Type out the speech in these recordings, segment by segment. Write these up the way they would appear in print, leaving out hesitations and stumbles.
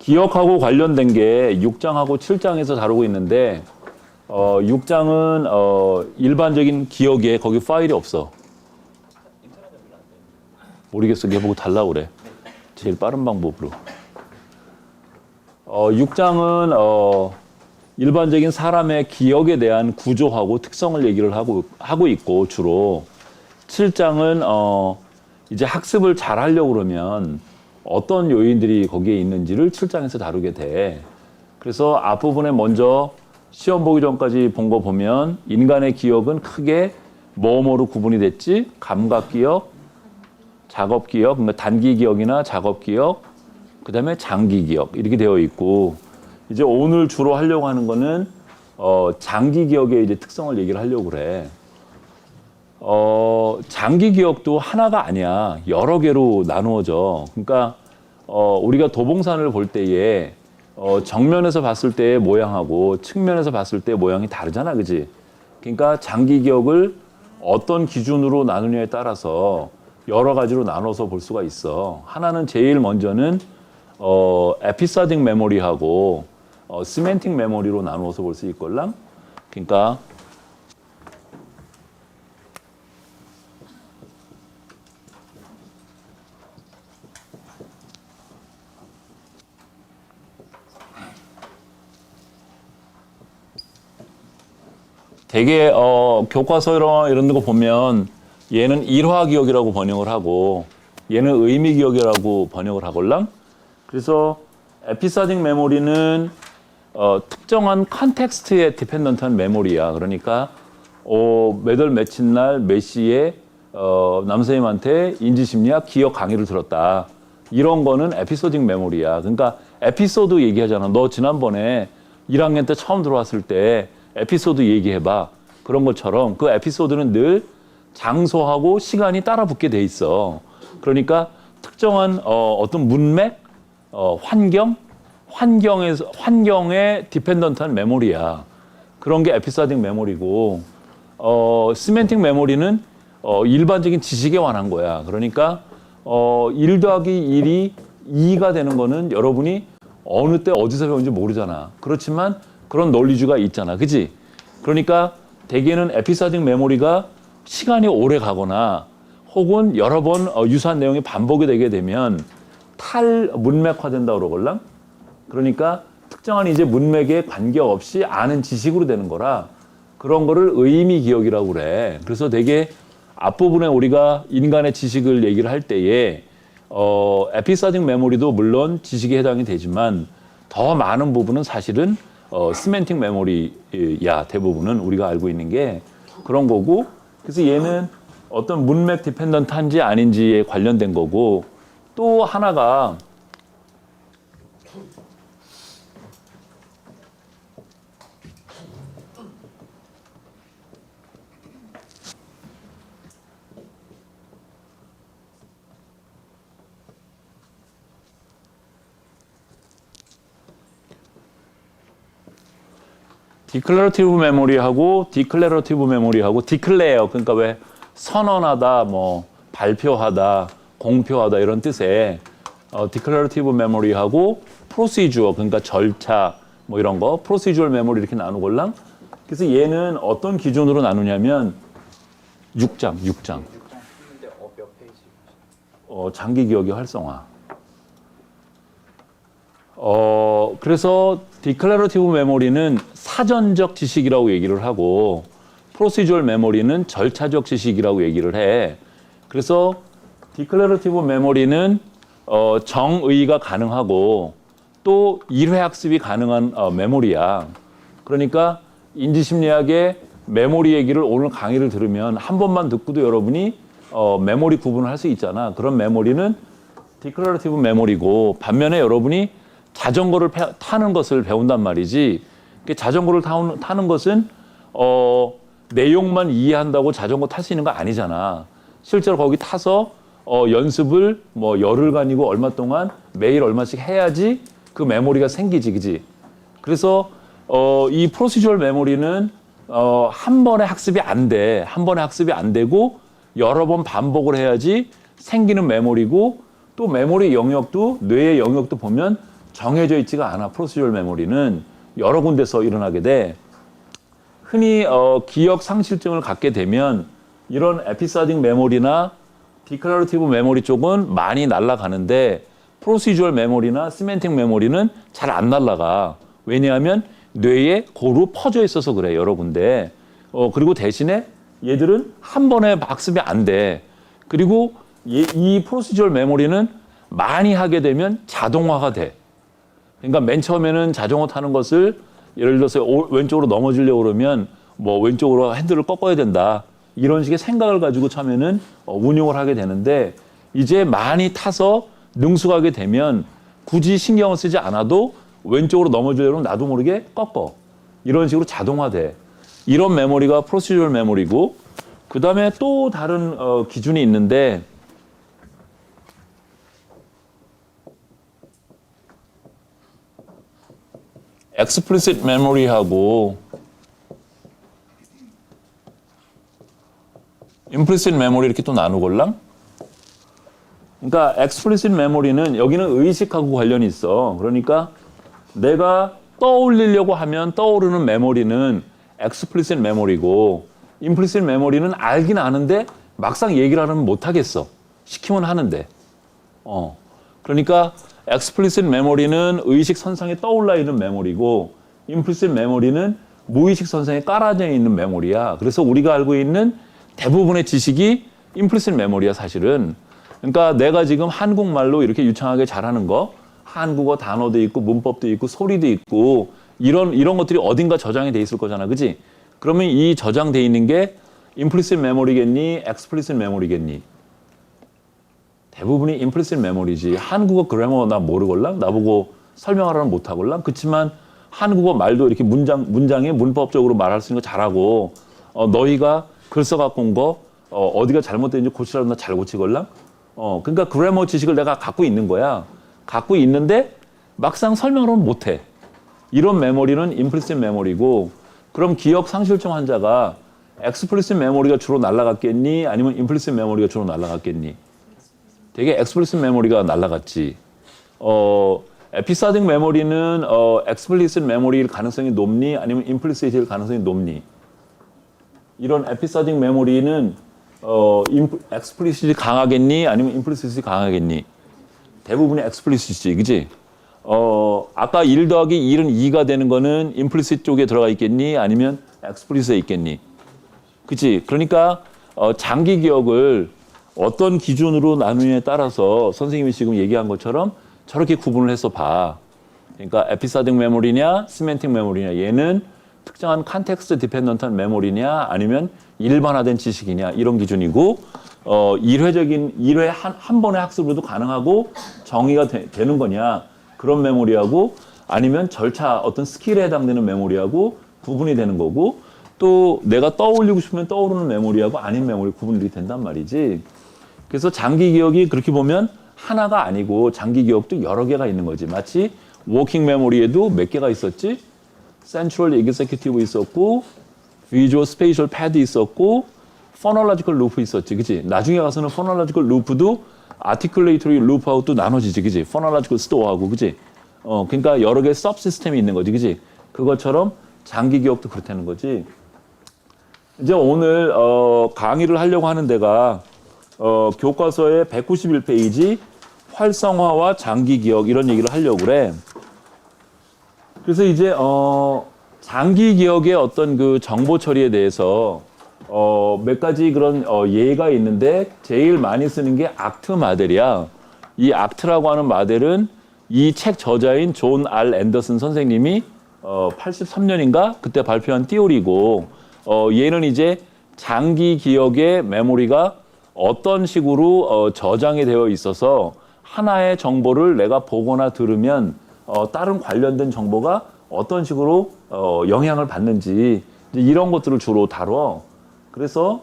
기억하고 관련된 게 6장하고 7장에서 다루고 있는데 6장은 일반적인 기억에 거기 파일이 없어. 모르겠어. 걔 보고 달라고 그래. 제일 빠른 방법으로. 6장은 일반적인 사람의 기억에 대한 구조하고 특성을 얘기를 하고 있고 주로 7장은 이제 학습을 잘 하려고 그러면 어떤 요인들이 거기에 있는지를 7장에서 다루게 돼. 그래서 앞부분에 먼저 시험 보기 전까지 본 거 보면 인간의 기억은 크게 뭐뭐로 구분이 됐지? 감각 기억, 작업 기억, 그러니까 단기 기억이나 작업 기억, 그 다음에 장기 기억 이렇게 되어 있고 이제 오늘 주로 하려고 하는 거는 장기 기억의 이제 특성을 얘기를 하려고 그래. 장기 기억도 하나가 아니야. 여러 개로 나누어져. 그러니까 우리가 도봉산을 볼 때에 정면에서 봤을 때의 모양하고 측면에서 봤을 때의 모양이 다르잖아, 그지? 그러니까 장기 기억을 어떤 기준으로 나누냐에 따라서 여러 가지로 나눠서 볼 수가 있어. 하나는 제일 먼저는 에피소딕 메모리하고 시멘틱 메모리로 나누어서 볼 수 있걸랑. 그러니까 되게 교과서 이런 거 보면 얘는 일화 기억이라고 번역을 하고 얘는 의미 기억이라고 번역을 하걸랑. 그래서 에피소딕 메모리는 특정한 컨텍스트에 디펜던트한 메모리야. 그러니까 몇 월 며칠 날 몇 시에 남선생님한테 인지심리학 기억 강의를 들었다. 이런 거는 에피소딕 메모리야. 그러니까 에피소드 얘기하잖아. 너 지난번에 1학년 때 처음 들어왔을 때 에피소드 얘기해봐. 그런 것처럼 그 에피소드는 늘 장소하고 시간이 따라 붙게 돼 있어. 그러니까 특정한 어떤 문맥, 환경에 디펜던트한 메모리야. 그런 게 에피소딕 메모리고, 시멘틱 메모리는 일반적인 지식에 관한 거야. 그러니까 1 더하기 1이 2가 되는 거는 여러분이 어느 때 어디서 배운지 모르잖아. 그렇지만 그런 논리주가 있잖아. 그치? 그러니까 대개는 에피소딕 메모리가 시간이 오래 가거나 혹은 여러 번 유사한 내용이 반복이 되게 되면 탈문맥화된다고 그러걸랑. 그러니까 특정한 이제 문맥에 관계없이 아는 지식으로 되는 거라 그런 거를 의미 기억이라고 그래. 그래서 되게 앞부분에 우리가 인간의 지식을 얘기를 할 때에 에피소딕 메모리도 물론 지식에 해당이 되지만 더 많은 부분은 사실은 시멘틱 메모리야. 대부분은 우리가 알고 있는 게 그런 거고. 그래서 얘는 어떤 문맥 디펜던트한지 아닌지에 관련된 거고 또 하나가 디클레러티브 메모리하고 디클레러티브 메모리하고 디클레어 그러니까 왜 선언하다 뭐 발표하다 공표하다 이런 뜻의 디클레러티브 메모리하고 프로시주어 그러니까 절차 뭐 이런 거 프로시주얼 메모리 이렇게 나누걸랑. 그래서 얘는 어떤 기준으로 나누냐면 6장 장기 기억의 활성화. 그래서 디클레러티브 메모리는 사전적 지식이라고 얘기를 하고 프로시주얼 메모리는 절차적 지식이라고 얘기를 해. 그래서 디클레러티브 메모리는 정의가 가능하고 또 1회 학습이 가능한 메모리야. 그러니까 인지심리학의 메모리 얘기를 오늘 강의를 들으면 한 번만 듣고도 여러분이 메모리 구분을 할 수 있잖아. 그런 메모리는 디클레러티브 메모리고 반면에 여러분이 자전거를 타는 것을 배운단 말이지. 자전거를 타는 것은 내용만 이해한다고 자전거 탈 수 있는 거 아니잖아. 실제로 거기 타서 연습을 뭐 열흘간이고 얼마 동안 매일 얼마씩 해야지 그 메모리가 생기지, 그지? 그래서 이 프로시저럴 메모리는 한 번에 학습이 안 돼. 한 번에 학습이 안 되고 여러 번 반복을 해야지 생기는 메모리고 또 메모리 영역도 뇌의 영역도 보면 정해져 있지가 않아. 프로시저럴 메모리는 여러 군데서 일어나게 돼. 흔히 기억 상실증을 갖게 되면 이런 에피소딕 메모리나 디클러러티브 메모리 쪽은 많이 날아가는데 프로시저럴 메모리나 시멘틱 메모리는 잘 안 날아가. 왜냐하면 뇌에 고루 퍼져 있어서 그래, 여러 군데. 그리고 대신에 얘들은 한 번에 학습이 안 돼. 그리고 이 프로시저럴 메모리는 많이 하게 되면 자동화가 돼. 그러니까 맨 처음에는 자전거 타는 것을 예를 들어서 왼쪽으로 넘어지려고 그러면 뭐 왼쪽으로 핸들을 꺾어야 된다. 이런 식의 생각을 가지고 처음에는 운용을 하게 되는데 이제 많이 타서 능숙하게 되면 굳이 신경을 쓰지 않아도 왼쪽으로 넘어지려면 나도 모르게 꺾어. 이런 식으로 자동화돼. 이런 메모리가 프로시저럴 메모리고 그 다음에 또 다른 기준이 있는데 explicit memory하고 implicit memory 이렇게 또 나누걸랑? 그러니까 explicit memory는 여기는 의식하고 관련이 있어. 그러니까 내가 떠올리려고 하면 떠오르는 메모리는 explicit memory고 implicit memory는 알긴 아는데 막상 얘기를 하면 못 하겠어. 시키면 하는데. 그러니까 explicit memory는 의식 선상에 떠올라 있는 메모리고 implicit memory는 무의식 선상에 깔아져 있는 메모리야. 그래서 우리가 알고 있는 대부분의 지식이 implicit memory야, 사실은. 그러니까 내가 지금 한국말로 이렇게 유창하게 잘하는 거, 한국어 단어도 있고 문법도 있고 소리도 있고 이런 것들이 어딘가 저장이 돼 있을 거잖아, 그지? 그러면 이 저장돼 있는 게 implicit memory겠니, explicit memory겠니? 대부분이 implicit memory지. 한국어 그래머 나 모르걸랑? 나보고 설명하라면 못하걸랑? 그렇지만 한국어 말도 이렇게 문장에 문법적으로 말할 수 있는 거 잘하고 너희가 글 써갖고 온 거 어디가 잘못됐는지 고치라면 나 잘 고치걸랑? 그러니까 그래머 지식을 내가 갖고 있는 거야. 갖고 있는데 막상 설명을 못해. 이런 메모리는 implicit memory고 그럼 기억 상실증 환자가 explicit memory가 주로 날아갔겠니? 아니면 implicit memory가 주로 날아갔겠니? 되게 explicit memory가 날아갔지. episodic memory는 explicit memory일 가능성이 높니? 아니면 implicit일 가능성이 높니? 이런 episodic memory는 explicit이 강하겠니? 아니면 implicit이 강하겠니? 대부분이 explicit이지, 그지? 아까 1 더하기 1은 2가 되는 거는 implicit 쪽에 들어가 있겠니? 아니면 explicit에 있겠니? 그치? 그러니까 장기 기억을 어떤 기준으로 나누느냐에 따라서 선생님이 지금 얘기한 것처럼 저렇게 구분을 해서 봐. 그러니까 episodic memory냐, semantic memory냐. 얘는 특정한 context dependent한 메모리냐, 아니면 일반화된 지식이냐, 이런 기준이고, 일회 한 번의 학습으로도 가능하고 정의가 되는 거냐, 그런 메모리하고, 아니면 절차, 어떤 스킬에 해당되는 메모리하고 구분이 되는 거고, 또 내가 떠올리고 싶으면 떠오르는 메모리하고 아닌 메모리 구분이 된단 말이지. 그래서 장기 기억이 그렇게 보면 하나가 아니고 장기 기억도 여러 개가 있는 거지. 마치 워킹 메모리에도 몇 개가 있었지? 센트럴 에그제큐티브 있었고, 비주얼 스페이셜 패드 있었고, 포놀로지컬 루프 있었지, 그치? 나중에 가서는 포놀로지컬 루프도 아티큘레이터리 루프하고 또 나눠지지, 그치? 포놀로지컬 스토어하고, 그치? 그러니까 여러 개의 서브 시스템이 있는 거지, 그치? 그것처럼 장기 기억도 그렇다는 거지. 이제 오늘 강의를 하려고 하는 데가 교과서의 191페이지 활성화와 장기 기억 이런 얘기를 하려고 그래. 그래서 이제 장기 기억의 어떤 그 정보 처리에 대해서 몇 가지 그런 예가 있는데 제일 많이 쓰는 게 악트 마델이야. 이 악트라고 하는 마델은 이 책 저자인 존 R 앤더슨 선생님이 83년인가 그때 발표한 띠오리고 얘는 이제 장기 기억의 메모리가 어떤 식으로 저장이 되어 있어서 하나의 정보를 내가 보거나 들으면 다른 관련된 정보가 어떤 식으로 영향을 받는지 이런 것들을 주로 다뤄. 그래서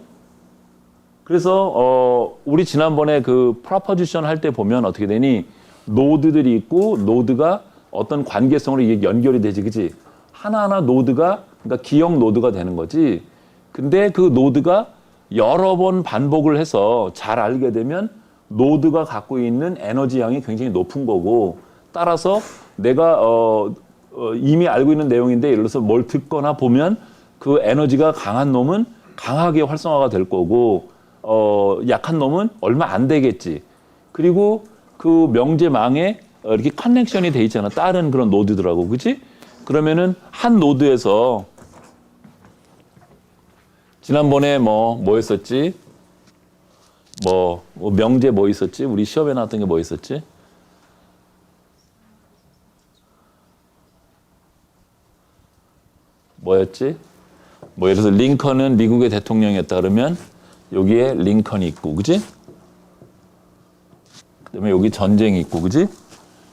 우리 지난번에 그 프로포지션 할 때 보면 어떻게 되니 노드들이 있고 노드가 어떤 관계성으로 이게 연결이 되지, 그치? 하나하나 노드가 그러니까 기억 노드가 되는 거지. 근데 그 노드가 여러 번 반복을 해서 잘 알게 되면 노드가 갖고 있는 에너지 양이 굉장히 높은 거고 따라서 내가 이미 알고 있는 내용인데 예를 들어서 뭘 듣거나 보면 그 에너지가 강한 놈은 강하게 활성화가 될 거고 약한 놈은 얼마 안 되겠지. 그리고 그 명제망에 이렇게 커넥션이 돼 있잖아. 다른 그런 노드들하고. 그치? 그러면은 한 노드에서 지난번에 뭐 했었지? 명제 뭐 있었지? 우리 시험에 나왔던 게 뭐 있었지? 뭐였지? 예를 들어서 링컨은 미국의 대통령이었다 그러면 여기에 링컨이 있고, 그지? 그다음에 여기 전쟁이 있고, 그지?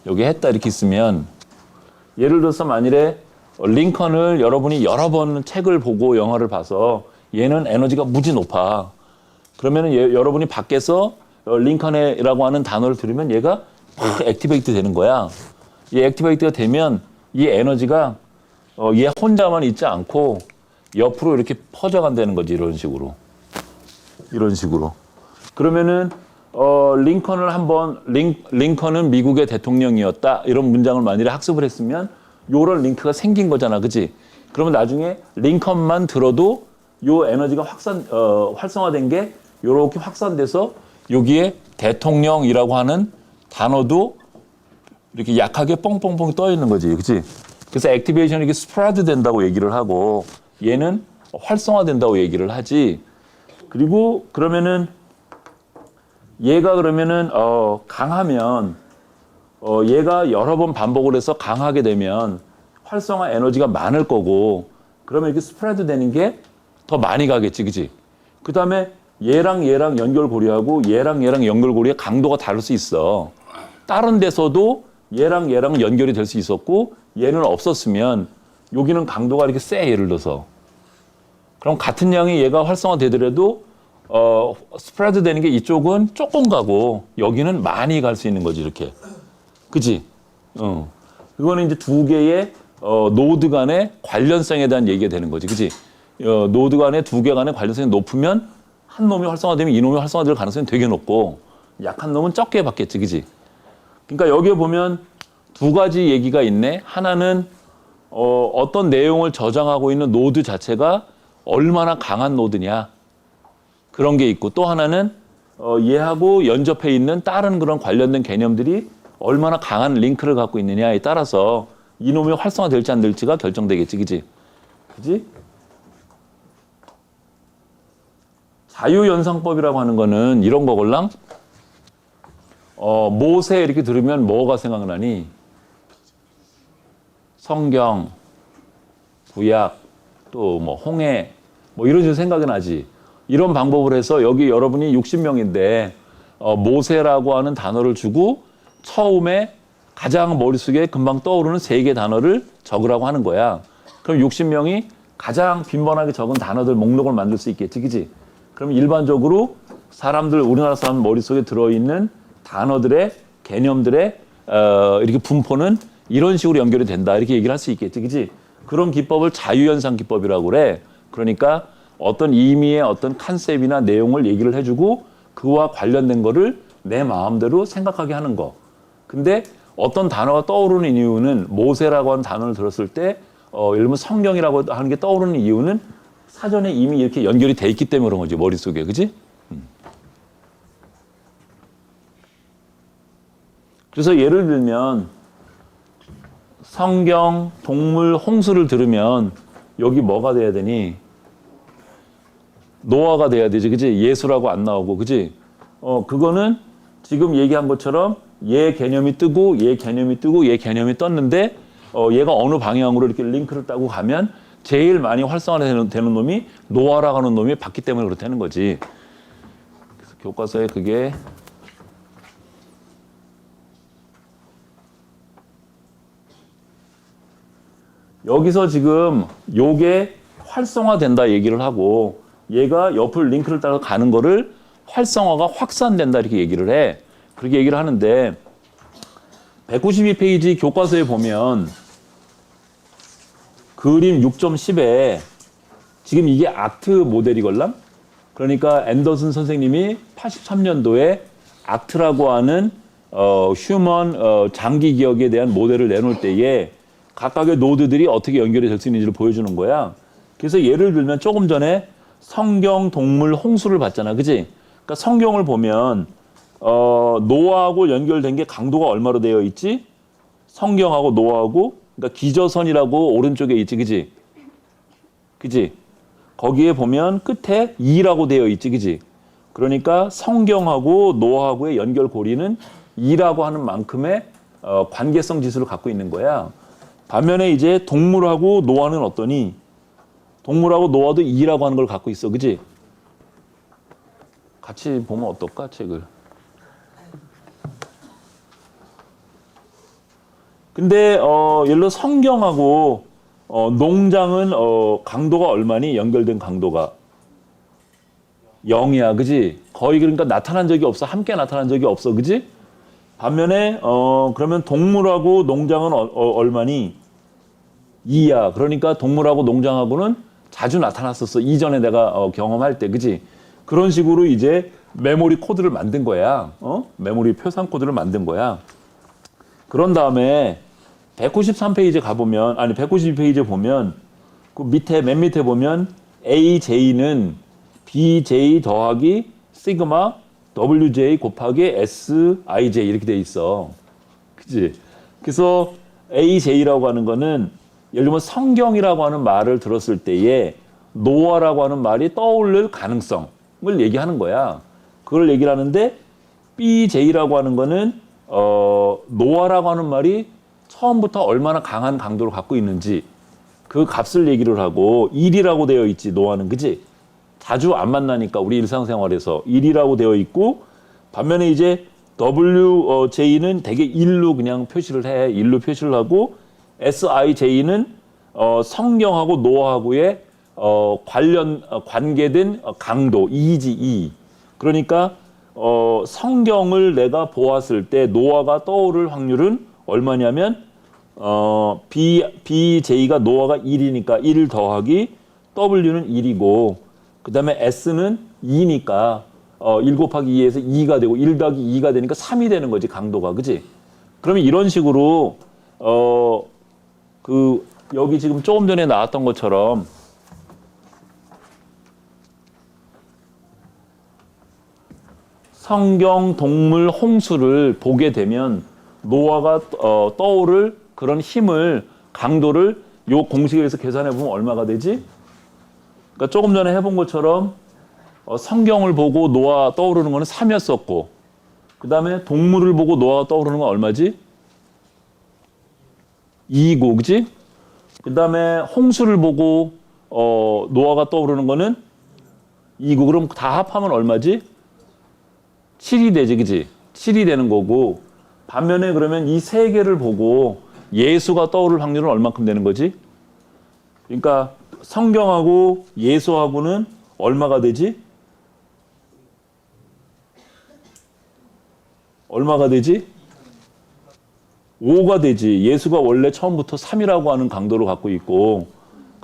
여기 했다 이렇게 있으면 예를 들어서 만일에 링컨을 여러분이 여러 번 책을 보고 영화를 봐서 얘는 에너지가 무지 높아. 그러면은 여러분이 밖에서 링컨이라고 하는 단어를 들으면 얘가 막 액티베이트 되는 거야. 이 액티베이트가 되면 이 에너지가 얘 혼자만 있지 않고 옆으로 이렇게 퍼져간다는 거지. 이런 식으로. 그러면은 링컨을 한번 링컨은 미국의 대통령이었다. 이런 문장을 만일에 학습을 했으면 요런 링크가 생긴 거잖아. 그치? 그러면 나중에 링컨만 들어도 요 에너지가 활성화된 게 요렇게 확산돼서 여기에 대통령이라고 하는 단어도 이렇게 약하게 뻥뻥뻥 떠 있는 거지. 그치? 그래서 액티베이션이 이렇게 스프레드 된다고 얘기를 하고 얘는 활성화된다고 얘기를 하지. 그리고 그러면은 얘가 그러면은 강하면 얘가 여러 번 반복을 해서 강하게 되면 활성화 에너지가 많을 거고 그러면 이렇게 스프레드 되는 게 더 많이 가겠지. 그치? 그 다음에 얘랑 연결고리하고 얘랑 연결고리의 강도가 다를 수 있어. 다른 데서도 얘랑 연결이 될 수 있었고 얘는 없었으면 여기는 강도가 이렇게 세. 예를 들어서 그럼 같은 양이 얘가 활성화되더라도 스프레드 되는 게 이쪽은 조금 가고 여기는 많이 갈 수 있는 거지. 이렇게. 그치? 그거는 이제 두 개의 노드 간의 관련성에 대한 얘기가 되는 거지. 그치? 노드 간의 두 개 간의 관련성이 높으면 한 놈이 활성화되면 이 놈이 활성화될 가능성이 되게 높고 약한 놈은 적게 받겠지. 그치? 그러니까 여기에 보면 두 가지 얘기가 있네. 하나는 어떤 내용을 저장하고 있는 노드 자체가 얼마나 강한 노드냐. 그런 게 있고 또 하나는 얘하고 연접해 있는 다른 그런 관련된 개념들이 얼마나 강한 링크를 갖고 있느냐에 따라서 이놈이 활성화될지 안 될지가 결정되겠지. 그치? 그치? 자유연상법이라고 하는 거는 이런 거걸랑 모세 이렇게 들으면 뭐가 생각나니? 성경, 구약, 또 뭐 홍해 뭐 이런 식으로 생각이 나지. 이런 방법을 해서 여기 여러분이 60명인데 모세라고 하는 단어를 주고 처음에 가장 머릿속에 금방 떠오르는 3개 단어를 적으라고 하는 거야. 그럼 60명이 가장 빈번하게 적은 단어들 목록을 만들 수 있겠지. 그치? 그럼 일반적으로 우리나라 사람 머릿속에 들어있는 단어들의 개념들의 이렇게 분포는 이런 식으로 연결이 된다. 이렇게 얘기를 할 수 있겠지. 그치? 그런 기법을 자유연상 기법이라고 그래. 그러니까 어떤 의미의 어떤 컨셉이나 내용을 얘기를 해주고 그와 관련된 거를 내 마음대로 생각하게 하는 거. 근데 어떤 단어가 떠오르는 이유는 모세라고 하는 단어를 들었을 때 예를 들면 성경이라고 하는 게 떠오르는 이유는 사전에 이미 이렇게 연결이 돼 있기 때문에 그런 거지. 머릿속에. 그치? 그래서 예를 들면 성경, 동물, 홍수를 들으면 여기 뭐가 돼야 되니? 노아가 돼야 되지. 그치? 예수라고 안 나오고. 그치? 그거는 지금 얘기한 것처럼 얘 개념이 뜨고 얘 개념이 뜨고 얘 개념이 떴는데 얘가 어느 방향으로 이렇게 링크를 따고 가면 제일 많이 활성화되는 놈이 노아라고 하는 놈이 봤기 때문에 그렇다는 거지. 그래서 교과서에 그게 여기서 지금 요게 활성화된다 얘기를 하고 얘가 옆을 링크를 따라 가는 거를 활성화가 확산된다 이렇게 얘기를 해. 그렇게 얘기를 하는데 192페이지 교과서에 보면 그림 6.10에 지금 이게 악트 모델이걸랑? 그러니까 앤더슨 선생님이 83년도에 악트라고 하는 휴먼 장기 기억에 대한 모델을 내놓을 때에 각각의 노드들이 어떻게 연결이 될 수 있는지를 보여주는 거야. 그래서 예를 들면 조금 전에 성경, 동물, 홍수를 봤잖아, 그지? 그러니까 성경을 보면 노아하고 연결된 게 강도가 얼마로 되어 있지? 성경하고 노아하고, 그러니까 기저선이라고 오른쪽에 있지, 그지? 그지? 거기에 보면 끝에 2라고 되어 있지, 그지? 그러니까 성경하고 노아하고의 연결고리는 2라고 하는 만큼의 관계성 지수를 갖고 있는 거야. 반면에 이제 동물하고 노아는 어떠니? 동물하고 노아도 2라고 하는 걸 갖고 있어, 그지? 같이 보면 어떨까, 책을? 근데 예를 들어 성경하고 농장은 강도가 얼마니? 연결된 강도가 0이야, 그지? 거의 그러니까 나타난 적이 없어. 함께 나타난 적이 없어, 그지? 반면에 그러면 동물하고 농장은 얼마니? 2야. 그러니까 동물하고 농장하고는 자주 나타났었어. 이전에 내가 경험할 때, 그지? 그런 식으로 이제 메모리 코드를 만든 거야. 메모리 표상 코드를 만든 거야. 그런 다음에 193페이지 가보면, 아니 192페이지 보면 그 밑에 맨 밑에 보면 AJ는 BJ 더하기 시그마 WJ 곱하기 SIJ 이렇게 돼 있어. 그치? 그래서 AJ라고 하는 거는 예를 들면 성경이라고 하는 말을 들었을 때에 노아라고 하는 말이 떠오를 가능성을 얘기하는 거야. 그걸 얘기를 하는데 BJ라고 하는 거는 노아라고 하는 말이 처음부터 얼마나 강한 강도를 갖고 있는지 그 값을 얘기를 하고 1이라고 되어 있지, 노아는, 그지? 자주 안 만나니까 우리 일상생활에서 1이라고 되어 있고, 반면에 이제 WJ는 대개 1로 그냥 표시를 해. 1로 표시를 하고, SIJ는 성경하고 노아하고의 관계된 강도, 2지, 2. 그러니까 성경을 내가 보았을 때 노아가 떠오를 확률은 얼마냐면 BJ가 노아가 1이니까 1 더하기 W는 1이고, 그 다음에 S는 2니까 1 곱하기 2에서 2가 되고 1 더하기 2가 되니까 3이 되는 거지, 강도가, 그지? 그러면 이런 식으로 여기 지금 조금 전에 나왔던 것처럼 성경, 동물, 홍수를 보게 되면 노아가 떠오를 그런 힘을, 강도를 요 공식에 의해서 계산해 보면 얼마가 되지? 그러니까 조금 전에 해본 것처럼 성경을 보고 노아 떠오르는 거는 3이었었고, 그 다음에 동물을 보고 노아가 떠오르는 건 얼마지? 2이고, 그지? 그 다음에 홍수를 보고 노아가 떠오르는 거는 2이고, 그럼 다 합하면 얼마지? 7이 되지, 그지? 7이 되는 거고, 반면에 그러면 이 세 개를 보고 예수가 떠오를 확률은 얼만큼 되는 거지? 그러니까 성경하고 예수하고는 얼마가 되지? 얼마가 되지? 5가 되지. 예수가 원래 처음부터 3이라고 하는 강도를 갖고 있고,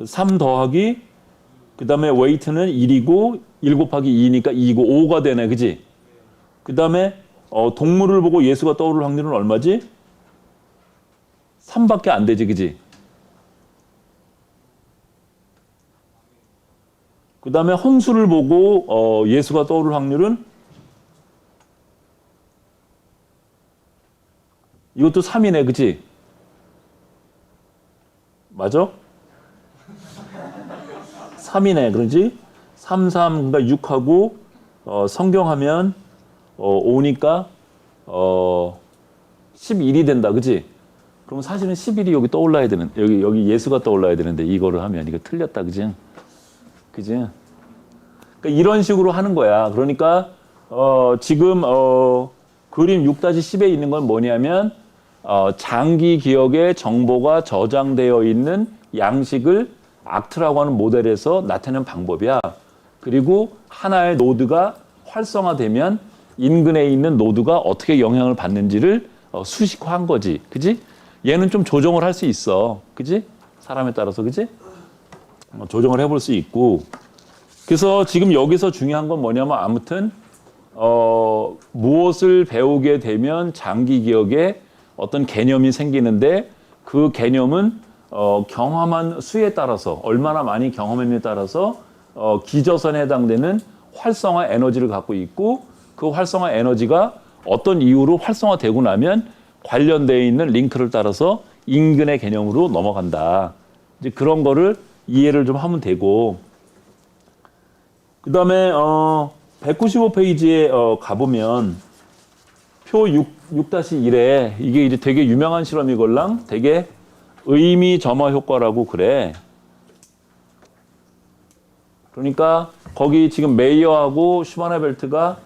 3 더하기 그 다음에 웨이트는 1이고 1 곱하기 2니까 2이고 5가 되네, 그지? 그 다음에 동물을 보고 예수가 떠오를 확률은 얼마지? 3밖에 안 되지, 그지? 그 다음에 홍수를 보고 예수가 떠오를 확률은 이것도 3이네, 그지? 맞아? 3이네, 그러지? 3, 3, 그러니까 6하고 성경하면 5니까 11이 된다, 그지? 그럼 사실은 11이 여기 떠올라야 되는, 여기 예수가 떠올라야 되는데 이거를 하면 이거 틀렸다, 그지? 그지? 그러니까 이런 식으로 하는 거야. 그러니까 지금 그림 6-10에 있는 건 뭐냐면 장기 기억에 정보가 저장되어 있는 양식을 악트라고 하는 모델에서 나타내는 방법이야. 그리고 하나의 노드가 활성화되면 인근에 있는 노드가 어떻게 영향을 받는지를 수식화한 거지. 그지? 얘는 좀 조정을 할 수 있어. 그지? 사람에 따라서, 그지? 조정을 해볼 수 있고. 그래서 지금 여기서 중요한 건 뭐냐면 아무튼 무엇을 배우게 되면 장기 기억에 어떤 개념이 생기는데 그 개념은 경험한 수에 따라서 얼마나 많이 경험했냐에 따라서 기저선에 해당되는 활성화 에너지를 갖고 있고 그 활성화 에너지가 어떤 이유로 활성화되고 나면 관련되어 있는 링크를 따라서 인근의 개념으로 넘어간다. 이제 그런 거를 이해를 좀 하면 되고 그 다음에 195페이지에 가보면 표 6-1에 이게 이제 되게 유명한 실험이걸랑 되게 의미 점화 효과라고 그래. 그러니까 거기 지금 메이어하고 슈바네벨트가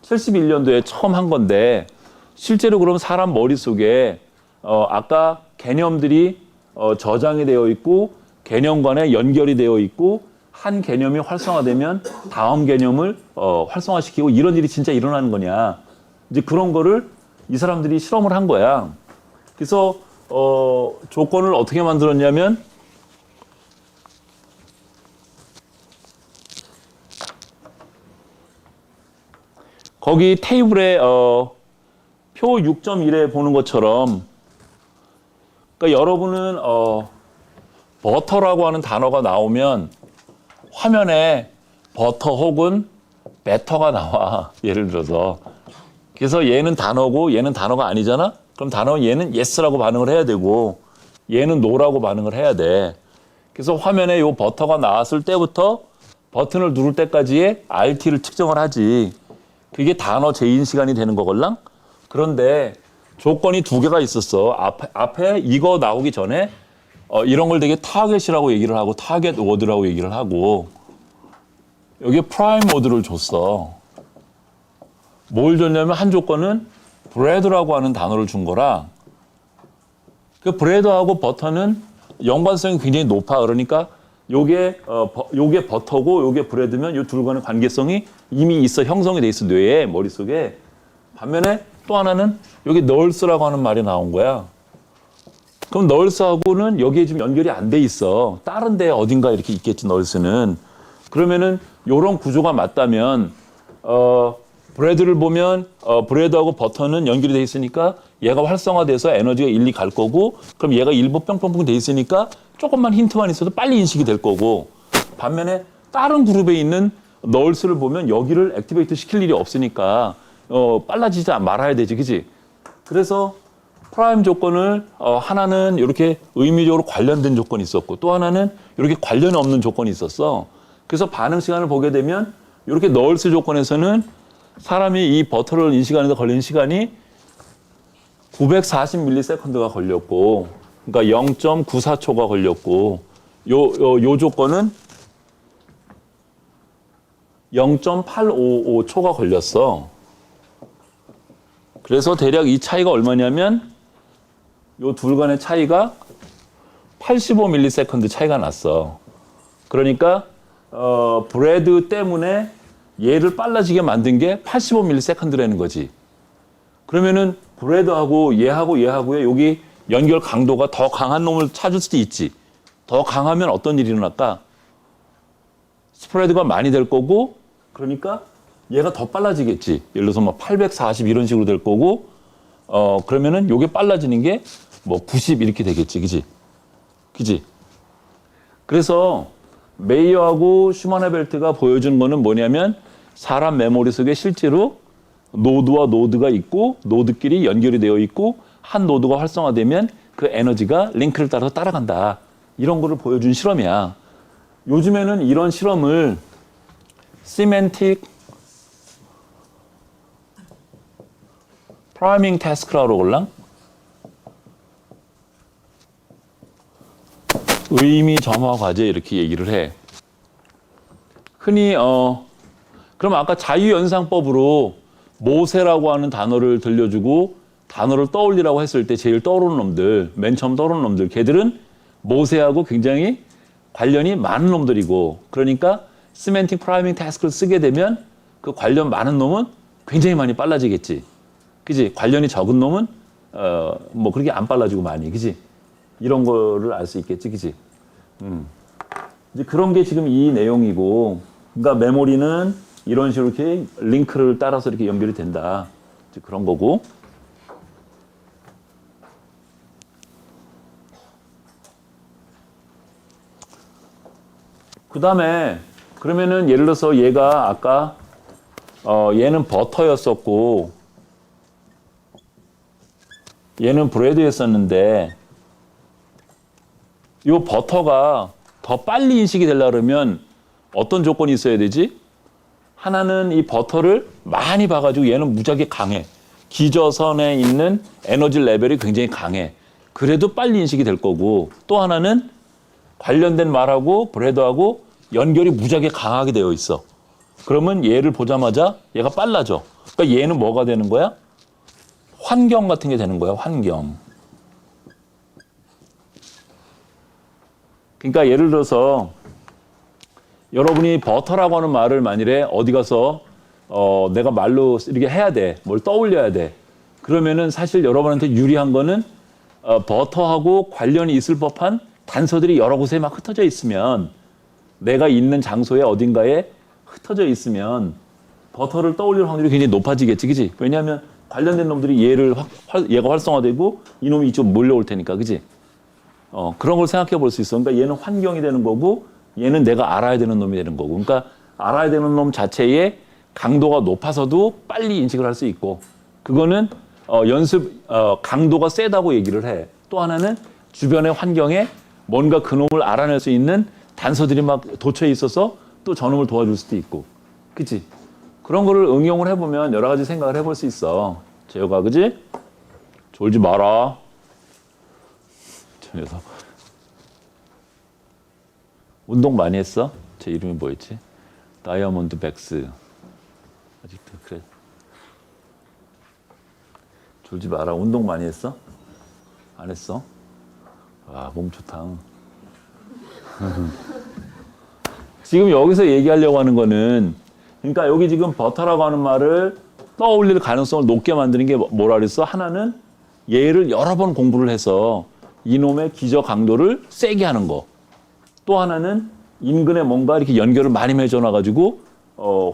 71년도에 처음 한 건데 실제로 그럼 사람 머릿속에 아까 개념들이 저장이 되어 있고 개념 간에 연결이 되어 있고 한 개념이 활성화되면 다음 개념을 활성화시키고 이런 일이 진짜 일어나는 거냐. 이제 그런 거를 이 사람들이 실험을 한 거야. 그래서 조건을 어떻게 만들었냐면 거기 테이블에 표 6.1에 보는 것처럼 그러니까 여러분은 버터라고 하는 단어가 나오면 화면에 버터 혹은 배터가 나와. 예를 들어서. 그래서 얘는 단어고 얘는 단어가 아니잖아? 그럼 단어 얘는 yes라고 반응을 해야 되고 얘는 no라고 반응을 해야 돼. 그래서 화면에 요 버터가 나왔을 때부터 버튼을 누를 때까지의 RT를 측정을 하지. 그게 단어 재인 시간이 되는 거걸랑? 그런데 조건이 두 개가 있었어. 앞에 이거 나오기 전에 이런 걸 되게 타겟이라고 얘기를 하고 타겟 워드라고 얘기를 하고 여기에 프라임 워드를 줬어. 뭘 줬냐면 한 조건은 브레드라고 하는 단어를 준 거라 그 브레드하고 버터는 연관성이 굉장히 높아. 그러니까 요게 버터고 요게 브레드면 요 둘 간의 관계성이 이미 있어. 형성이 돼 있어. 뇌에 머릿속에. 반면에 또 하나는 여기 널스라고 하는 말이 나온 거야. 그럼 널스하고는 여기에 지금 연결이 안 돼 있어. 다른 데 어딘가 이렇게 있겠지 널스는. 그러면은 요런 구조가 맞다면 브레드를 보면 브레드하고 버터는 연결이 돼 있으니까 얘가 활성화돼서 에너지가 일리 갈 거고 그럼 얘가 일부 뿅뿅뿅 돼 있으니까 조금만 힌트만 있어도 빨리 인식이 될 거고 반면에 다른 그룹에 있는 널스를 보면 여기를 액티베이트 시킬 일이 없으니까 빨라지지 말아야 되지, 그지? 그래서 프라임 조건을 하나는 이렇게 의미적으로 관련된 조건이 있었고 또 하나는 이렇게 관련이 없는 조건이 있었어. 그래서 반응 시간을 보게 되면 이렇게 널스 조건에서는 사람이 이 버터를 인식하는 데 걸리는 시간이 940ms가 걸렸고 그러니까 0.94초가 걸렸고 요 조건은 0.855초가 걸렸어. 그래서 대략 이 차이가 얼마냐면 요 둘 간의 차이가 85ms 차이가 났어. 그러니까 브레드 때문에 얘를 빨라지게 만든 게 85ms라는 거지. 그러면은 브레드하고 얘하고의 여기 연결 강도가 더 강한 놈을 찾을 수도 있지. 더 강하면 어떤 일이 일어날까? 스프레드가 많이 될 거고 그러니까 얘가 더 빨라지겠지. 예를 들어서 뭐 840 이런 식으로 될 거고 그러면은 요게 빨라지는 게 뭐 90 이렇게 되겠지. 그지? 그래서 메이어하고 슈마네벨트가 보여준 거는 뭐냐면 사람 메모리 속에 실제로 노드와 노드가 있고 노드끼리 연결이 되어 있고 한 노드가 활성화되면 그 에너지가 링크를 따라서 따라간다. 이런 거를 보여준 실험이야. 요즘에는 이런 실험을 시멘틱 프라이밍 태스크라고 그럴랑? 의미 점화 과제 이렇게 얘기를 해. 흔히 그럼 아까 자유연상법으로 모세라고 하는 단어를 들려주고 단어를 떠올리라고 했을 때 제일 떠오르는 놈들, 맨 처음 떠오르는 놈들, 걔들은 모세하고 굉장히 관련이 많은 놈들이고 그러니까 시멘틱 프라이밍 태스크를 쓰게 되면 그 관련 많은 놈은 굉장히 많이 빨라지겠지. 그지? 관련이 적은 놈은 뭐 그렇게 안 빨라지고 많이. 그지? 이런 거를 알 수 있겠지. 그지? 이제 그런 게 지금 이 내용이고 그러니까 메모리는 이런 식으로 이렇게 링크를 따라서 이렇게 연결이 된다. 이제 그런 거고. 그 다음에 그러면은 예를 들어서 얘가 아까 얘는 버터였었고 얘는 브레드였었는데 이 버터가 더 빨리 인식이 되려고 그러면 어떤 조건이 있어야 되지? 하나는 이 버터를 많이 봐가지고 얘는 무지하게 강해. 기저선에 있는 에너지 레벨이 굉장히 강해. 그래도 빨리 인식이 될 거고 또 하나는 관련된 말하고 브레드하고 연결이 무지하게 강하게 되어 있어. 그러면 얘를 보자마자 얘가 빨라져. 그러니까 얘는 뭐가 되는 거야? 환경 같은 게 되는 거야, 환경. 그러니까 예를 들어서 여러분이 버터라고 하는 말을 만일에 어디 가서 내가 말로 이렇게 해야 돼. 뭘 떠올려야 돼. 그러면은 사실 여러분한테 유리한 거는 버터하고 관련이 있을 법한 단서들이 여러 곳에 막 흩어져 있으면 내가 있는 장소에 어딘가에 흩어져 있으면 버터를 떠올릴 확률이 굉장히 높아지겠지, 그지? 왜냐하면 관련된 놈들이 얘가 활성화되고 이놈이 이쪽 몰려올 테니까, 그지? 그런 걸 생각해 볼 수 있어. 그러니까 얘는 환경이 되는 거고 얘는 내가 알아야 되는 놈이 되는 거고. 그러니까 알아야 되는 놈 자체의 강도가 높아서도 빨리 인식을 할 수 있고 그거는 강도가 세다고 얘기를 해. 또 하나는 주변의 환경에 뭔가 그놈을 알아낼 수 있는 단서들이 막 도처에 있어서 또 저놈을 도와줄 수도 있고. 그치? 그런 거를 응용을 해보면 여러 가지 생각을 해볼 수 있어. 재호가, 그지? 졸지 마라. 저 녀석. 운동 많이 했어? 제 이름이 뭐였지? 다이아몬드 백스. 아직도 그래. 졸지 마라. 운동 많이 했어? 안 했어? 와, 몸 좋다. 지금 여기서 얘기하려고 하는 거는 그러니까 여기 지금 버터라고 하는 말을 떠올릴 가능성을 높게 만드는 게 뭐라 그랬어? 하나는 얘를 여러 번 공부를 해서 이놈의 기저 강도를 세게 하는 거. 또 하나는 인근에 뭔가 이렇게 연결을 많이 맺어놔가지고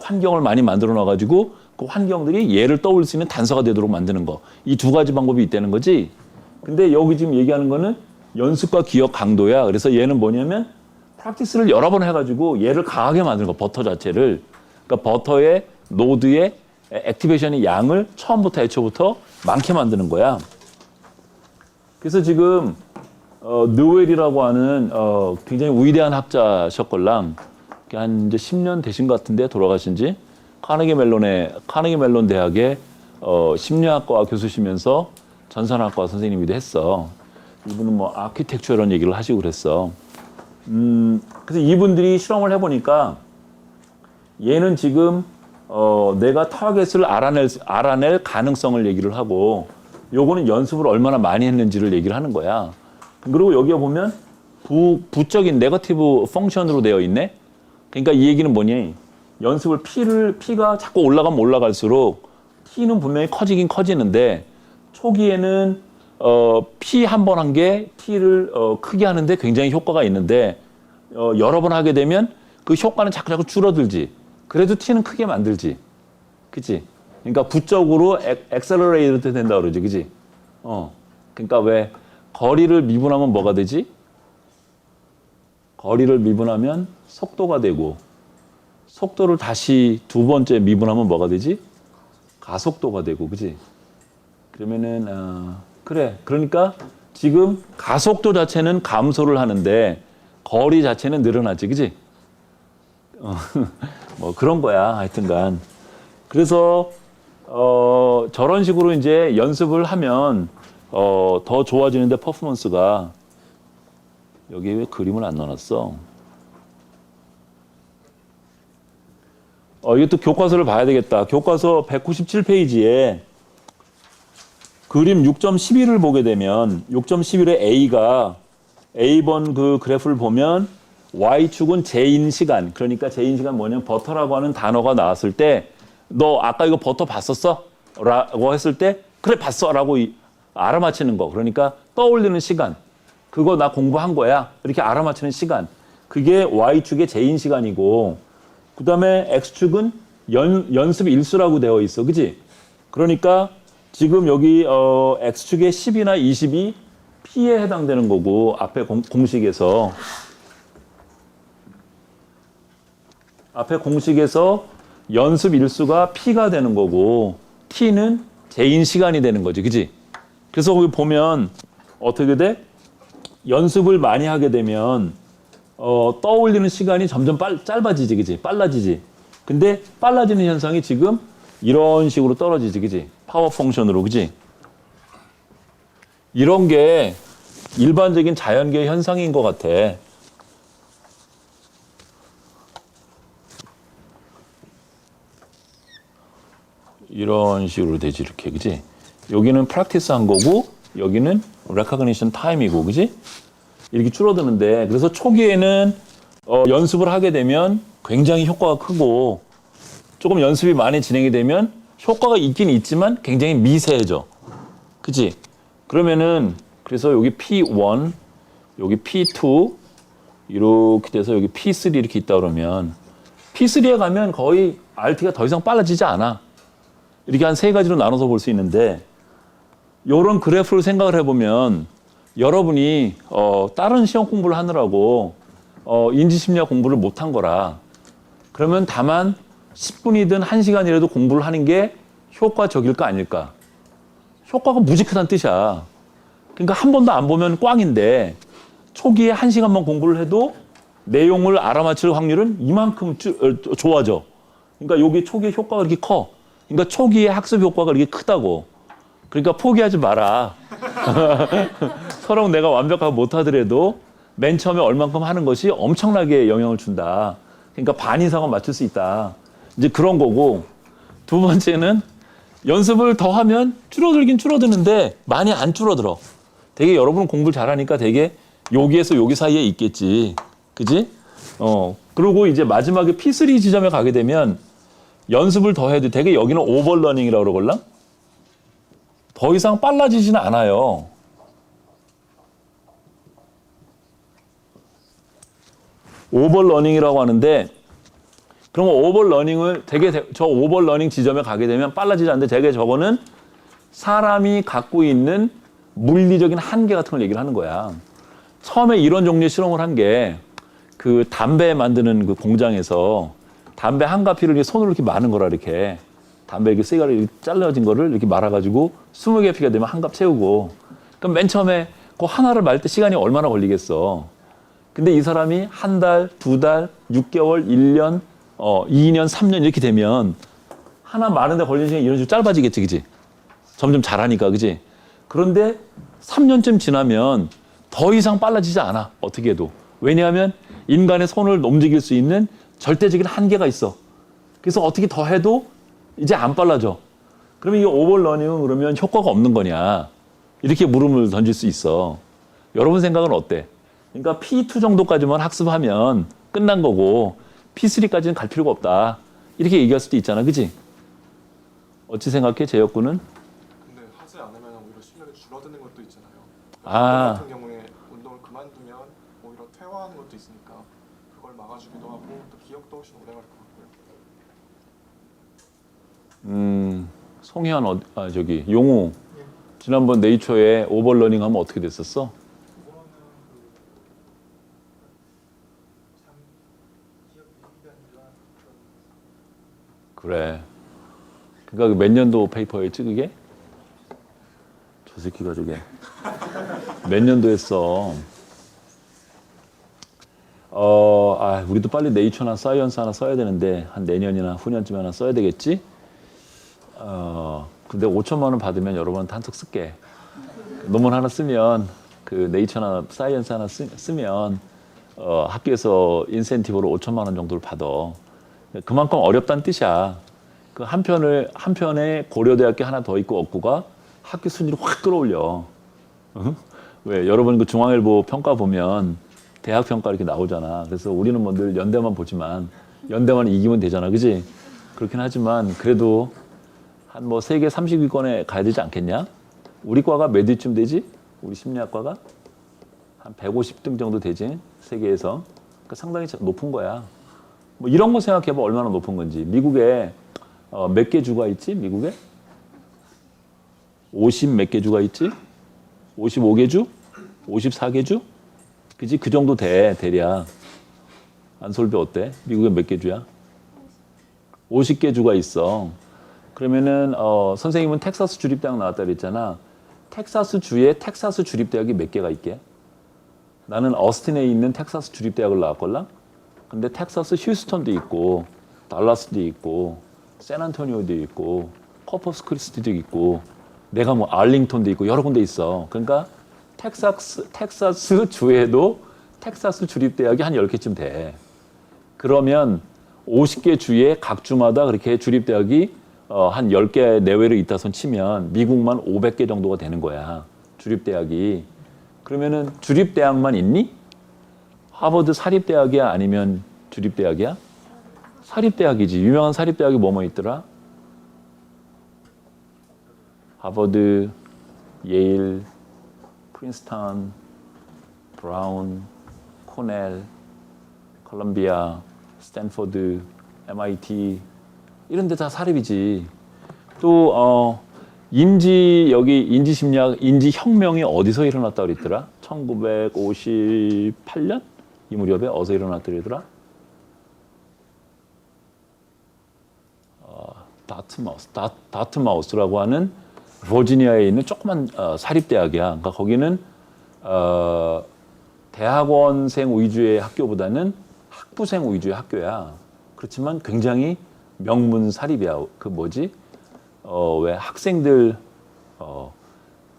환경을 많이 만들어놔가지고 그 환경들이 얘를 떠올릴 수 있는 단서가 되도록 만드는 거. 이 두 가지 방법이 있다는 거지. 근데 여기 지금 얘기하는 거는 연습과 기억 강도야. 그래서 얘는 뭐냐면 프랙티스를 여러 번 해가지고 얘를 강하게 만드는 거. 버터 자체를. 그러니까 버터의 노드의 액티베이션의 양을 처음부터 애초부터 많게 만드는 거야. 그래서 지금 느웰이라고 하는 굉장히 위대한 학자셨걸랑 한 이제 10년 되신 것 같은데 돌아가신 지 카네기 멜론 대학의 심리학과 교수시면서 전산학과 선생님이기도 했어. 이분은 뭐 아키텍처 이런 얘기를 하시고 그랬어. 그래서 이분들이 실험을 해보니까 얘는 지금 내가 타겟을 알아낼 가능성을 얘기를 하고 요거는 연습을 얼마나 많이 했는지를 얘기를 하는 거야. 그리고 여기에 보면 부적인 네거티브 펑션으로 되어 있네. 그러니까 이 얘기는 뭐니? 연습을 P가 자꾸 올라가면 올라갈수록 T는 분명히 커지긴 커지는데 초기에는 P 한 번 한 게 T를 크게 하는데 굉장히 효과가 있는데 여러 번 하게 되면 그 효과는 자꾸 줄어들지. 그래도 T는 크게 만들지. 그치? 그러니까 부적으로 엑셀러레이트 된다 그러지. 그치? 그러니까 왜 거리를 미분하면 뭐가 되지? 거리를 미분하면 속도가 되고 속도를 다시 두 번째 미분하면 뭐가 되지? 가속도가 되고, 그지? 그러면은 그래. 그러니까 지금 가속도 자체는 감소를 하는데 거리 자체는 늘어나지, 그지? 뭐 그런 거야, 하여튼간. 그래서 저런 식으로 이제 연습을 하면 더 좋아지는데 퍼포먼스가. 여기에 왜 그림을 안 넣어놨어? 이것도 교과서를 봐야 되겠다. 교과서 197페이지에 그림 6.11을 보게 되면 6.11의 A가 A번 그 그래프를 보면 Y축은 재인 시간. 그러니까 재인 시간 뭐냐면 버터라고 하는 단어가 나왔을 때 너 아까 이거 버터 봤었어? 라고 했을 때 그래 봤어 라고 알아맞히는 거. 그러니까 떠올리는 시간. 그거 나 공부한 거야. 이렇게 알아맞히는 시간. 그게 Y축의 재인 시간이고 그 다음에 X축은 연습 일수라고 되어 있어. 그지? 그러니까 지금 여기 x축에 10이나 20이 p에 해당되는 거고 앞에 공식에서 연습 일수가 p가 되는 거고 t는 재인 시간이 되는 거지. 그지? 그래서 거기 보면 어떻게 돼? 연습을 많이 하게 되면 떠올리는 시간이 점점 짧아지지. 그지? 빨라지지. 근데 빨라지는 현상이 지금 이런 식으로 떨어지지. 그지? 파워 펑션으로. 그지? 이런 게 일반적인 자연계의 현상인 것 같아. 이런 식으로 되지. 이렇게. 그지? 여기는 프랙티스 한 거고 여기는 레코그니션 타임이고. 그지? 이렇게 줄어드는데 그래서 초기에는 연습을 하게 되면 굉장히 효과가 크고 조금 연습이 많이 진행이 되면 효과가 있긴 있지만 굉장히 미세해져. 그치? 그러면은 그래서 여기 P1, 여기 P2 이렇게 돼서 여기 P3 이렇게 있다 그러면 P3에 가면 거의 RT가 더 이상 빨라지지 않아. 이렇게 한 세 가지로 나눠서 볼 수 있는데 이런 그래프를 생각을 해보면 여러분이 다른 시험 공부를 하느라고 인지심리학 공부를 못한 거라 그러면 다만 10분이든 1시간이라도 공부를 하는 게 효과적일까 아닐까? 효과가 무지 크다는 뜻이야. 그러니까 한 번도 안 보면 꽝인데 초기에 1시간만 공부를 해도 내용을 알아맞힐 확률은 이만큼 좋아져. 그러니까 여기 초기에 효과가 그렇게 커. 그러니까 초기에 학습 효과가 그렇게 크다고. 그러니까 포기하지 마라. 서로 내가 완벽하게 못하더라도 맨 처음에 얼만큼 하는 것이 엄청나게 영향을 준다. 그러니까 반 이상은 맞출 수 있다. 이제 그런 거고 두 번째는 연습을 더 하면 줄어들긴 줄어드는데 많이 안 줄어들어. 되게 여러분은 공부를 잘하니까 되게 여기에서 여기 사이에 있겠지. 그지? 그리고 이제 마지막에 P3 지점에 가게 되면 연습을 더 해도 되게 여기는 오버러닝이라고 그러걸랑? 더 이상 빨라지지는 않아요. 오버러닝이라고 하는데 그러면 오버러닝을 저 오버러닝 지점에 가게 되면 빨라지지 않는데 되게 저거는 사람이 갖고 있는 물리적인 한계 같은 걸 얘기를 하는 거야. 처음에 이런 종류의 실험을 한 게 그 담배 만드는 그 공장에서 담배 한 가피를 손으로 이렇게 마는 거라 이렇게 담배 이렇게 세가리 이렇게 잘라진 거를 이렇게 말아가지고 20개 피가 되면 한 갑 채우고 그럼 맨 처음에 그 하나를 말 때 시간이 얼마나 걸리겠어. 근데 이 사람이 한 달, 두 달, 6개월, 1년, 2년, 3년 이렇게 되면 하나 마는데 걸리는 시간이 이런 식으로 짧아지겠지, 그지? 점점 잘하니까, 그지? 그런데 3년쯤 지나면 더 이상 빨라지지 않아, 어떻게 해도. 왜냐하면 인간의 손을 움직일 수 있는 절대적인 한계가 있어. 그래서 어떻게 더 해도 이제 안 빨라져. 그러면 이 오버러닝은 그러면 효과가 없는 거냐? 이렇게 물음을 던질 수 있어. 여러분 생각은 어때? 그러니까 P2 정도까지만 학습하면 끝난 거고 P3까지는 갈 필요가 없다. 이렇게 얘기할 수도 있잖아. 그지? 어찌 생각해, 제혁군은? 근데 하지 않으면 오히려 실력이 줄어드는 것도 있잖아요. 아. 같은 경우에 운동을 그만두면 오히려 퇴화하는 것도 있으니까 그걸 막아주기도 하고 또 기억도 훨씬 오래 갈 것 같고요. 송현 용우. 지난번 네이처에 오버러닝 하면 어떻게 됐었어? 그래. 그러니까 몇 년도 페이퍼였지 그게? 저 새끼가 저게 몇 년도 했어? 우리도 빨리 네이처나 사이언스 하나 써야 되는데 한 내년이나 후년쯤에 하나 써야 되겠지? 근데 5천만 원 받으면 여러분한테 한턱 쓸게. 논문 하나 쓰면 그 네이처나 사이언스 하나 쓰면 학교에서 인센티브로 5천만 원 정도를 받아. 그만큼 어렵다는 뜻이야. 그 한편에 고려대학교 하나 더 있고 없고가 학교 순위를 확 끌어올려. 응? 왜 여러분 그 중앙일보 평가 보면 대학 평가 이렇게 나오잖아. 그래서 우리는 뭐 늘 연대만 보지만 연대만 이기면 되잖아, 그지? 그렇긴 하지만 그래도 한 뭐 세계 30위권에 가야 되지 않겠냐? 우리 과가 몇 위쯤 되지? 우리 심리학과가 한 150등 정도 되지 세계에서. 그러니까 상당히 높은 거야. 뭐 이런 거 생각해봐 얼마나 높은 건지. 미국에 몇 개 주가 있지? 미국에 50 몇 개 주가 있지? 55개 주? 54개 주? 그지? 그 정도 돼 대략. 안솔배 어때? 미국에 몇 개 주야? 50개 주가 있어. 그러면은 선생님은 텍사스 주립대학 나왔다 그랬잖아. 텍사스 주에 텍사스 주립대학이 몇 개가 있게? 나는 어스틴에 있는 텍사스 주립대학을 나왔걸랑? 근데 텍사스 휴스턴도 있고 달라스도 있고 샌안토니오도 있고 코퍼스 크리스티도 있고 내가 뭐 알링턴도 있고 여러 군데 있어. 그러니까 텍사스 주에도 텍사스 주립대학이 한 10개쯤 돼. 그러면 50개 주에 각 주마다 그렇게 주립대학이 한 10개 내외로 있다 손 치면 미국만 500개 정도가 되는 거야. 주립대학이. 그러면은 주립대학만 있니? 하버드 사립대학이야? 아니면 주립대학이야? 사립대학이지. 유명한 사립대학이 뭐뭐 있더라? 하버드, 예일, 프린스턴, 브라운, 코넬, 콜럼비아, 스탠포드, MIT 이런 데 다 사립이지. 또 인지심리학, 인지혁명이 어디서 일어났다 그랬더라? 1958년? 이 무렵에 어디서 일어났다 그러더라? 다트마우스라고 하는 버지니아에 있는 조그만 사립대학이야. 그러니까 거기는 대학원생 위주의 학교보다는 학부생 위주의 학교야. 그렇지만 굉장히 명문 사립이야. 그 뭐지? 왜 학생들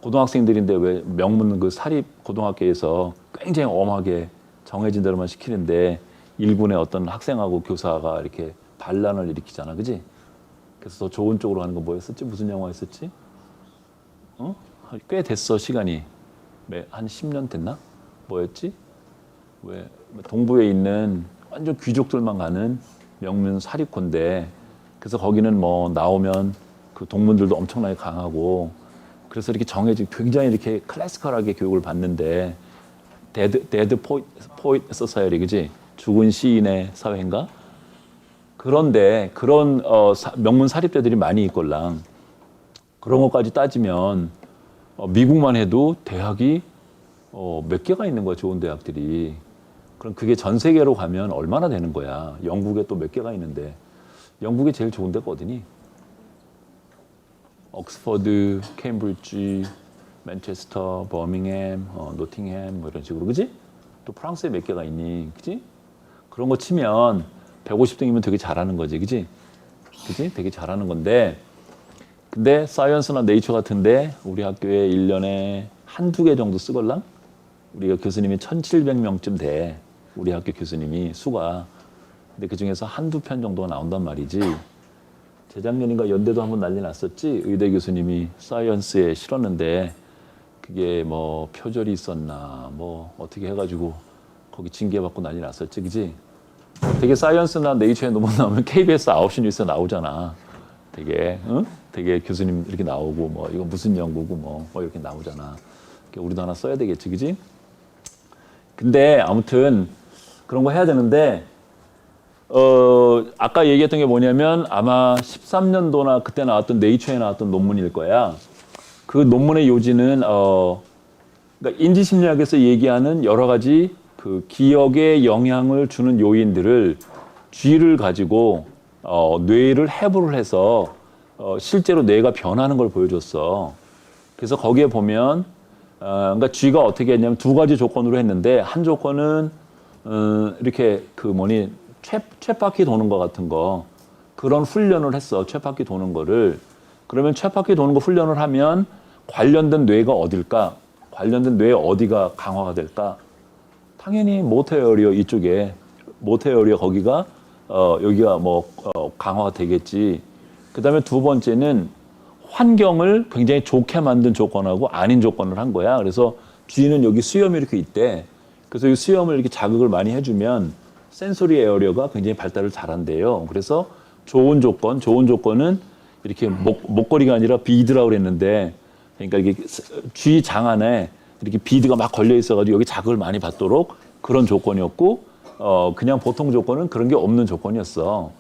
고등학생들인데 왜 명문 그 사립 고등학교에서 굉장히 엄하게 정해진 대로만 시키는데 일군의 어떤 학생하고 교사가 이렇게 반란을 일으키잖아, 그지? 그래서 더 좋은 쪽으로 가는 거 뭐였었지? 무슨 영화였었지? 꽤 됐어 시간이. 한 10년 됐나? 뭐였지? 왜 동부에 있는 완전 귀족들만 가는 명문 사립고인데 그래서 거기는 뭐 나오면 그 동문들도 엄청나게 강하고 그래서 이렇게 정해진 굉장히 이렇게 클래시컬하게 교육을 받는데 데드 포이트 소사이어티 그지? 죽은 시인의 사회인가? 그런데 그런 명문 사립대들이 많이 있걸랑 그런 것까지 따지면 미국만 해도 대학이 몇 개가 있는 거야 좋은 대학들이. 그럼 그게 전 세계로 가면 얼마나 되는 거야. 영국에 또 몇 개가 있는데 영국에 제일 좋은 데가 어디니? 옥스퍼드, 케임브리지, 맨체스터, 버밍햄, 노팅햄 뭐 이런 식으로 그지? 또 프랑스에 몇 개가 있니? 그지? 그런 거 치면 150등이면 되게 잘하는 거지. 그지? 그지? 되게 잘하는 건데 근데 사이언스나 네이처 같은데 우리 학교에 1년에 한두 개 정도 쓰걸랑? 우리가 교수님이 1700명쯤 돼. 우리 학교 교수님이 수가. 근데 그중에서 한두 편 정도가 나온단 말이지. 재작년인가 연대도 한번 난리 났었지. 의대 교수님이 사이언스에 실었는데 그게 뭐 표절이 있었나 뭐 어떻게 해가지고 거기 징계받고 난리 났었지. 그지? 되게 사이언스나 네이처에 논문 나오면 KBS 9시 뉴스에 나오잖아. 되게 응? 되게 교수님 이렇게 나오고 뭐 이거 무슨 연구고 뭐 이렇게 나오잖아. 우리도 하나 써야 되겠지. 그지? 근데 아무튼 그런 거 해야 되는데 아까 얘기했던 게 뭐냐면 아마 13년도나 그때 나왔던 네이처에 나왔던 논문일 거야. 그 논문의 요지는 그러니까 인지심리학에서 얘기하는 여러 가지 그 기억에 영향을 주는 요인들을 쥐를 가지고 뇌를 해부를 해서 실제로 뇌가 변하는 걸 보여줬어. 그래서 거기에 보면 그러니까 쥐가 어떻게 했냐면 두 가지 조건으로 했는데 한 조건은 이렇게 그 뭐니 쳇바퀴 도는 것 같은 거 그런 훈련을 했어. 쳇바퀴 도는 거를. 그러면 쳇바퀴 도는 거 훈련을 하면 관련된 뇌가 어딜까? 관련된 뇌 어디가 강화가 될까? 당연히 모터에어리어 이쪽에 모터에어리어 거기가 여기가 뭐 강화가 되겠지. 그다음에 두 번째는 환경을 굉장히 좋게 만든 조건하고 아닌 조건을 한 거야. 그래서 쥐는 여기 수염이 이렇게 있대. 그래서 이 수염을 이렇게 자극을 많이 해주면 센소리 에어리어가 굉장히 발달을 잘한대요. 그래서 좋은 조건은 이렇게 목걸이가 아니라 비드라고 그랬는데, 그러니까 이게 쥐 장 안에 이렇게 비드가 막 걸려 있어가지고 여기 자극을 많이 받도록 그런 조건이었고, 그냥 보통 조건은 그런 게 없는 조건이었어.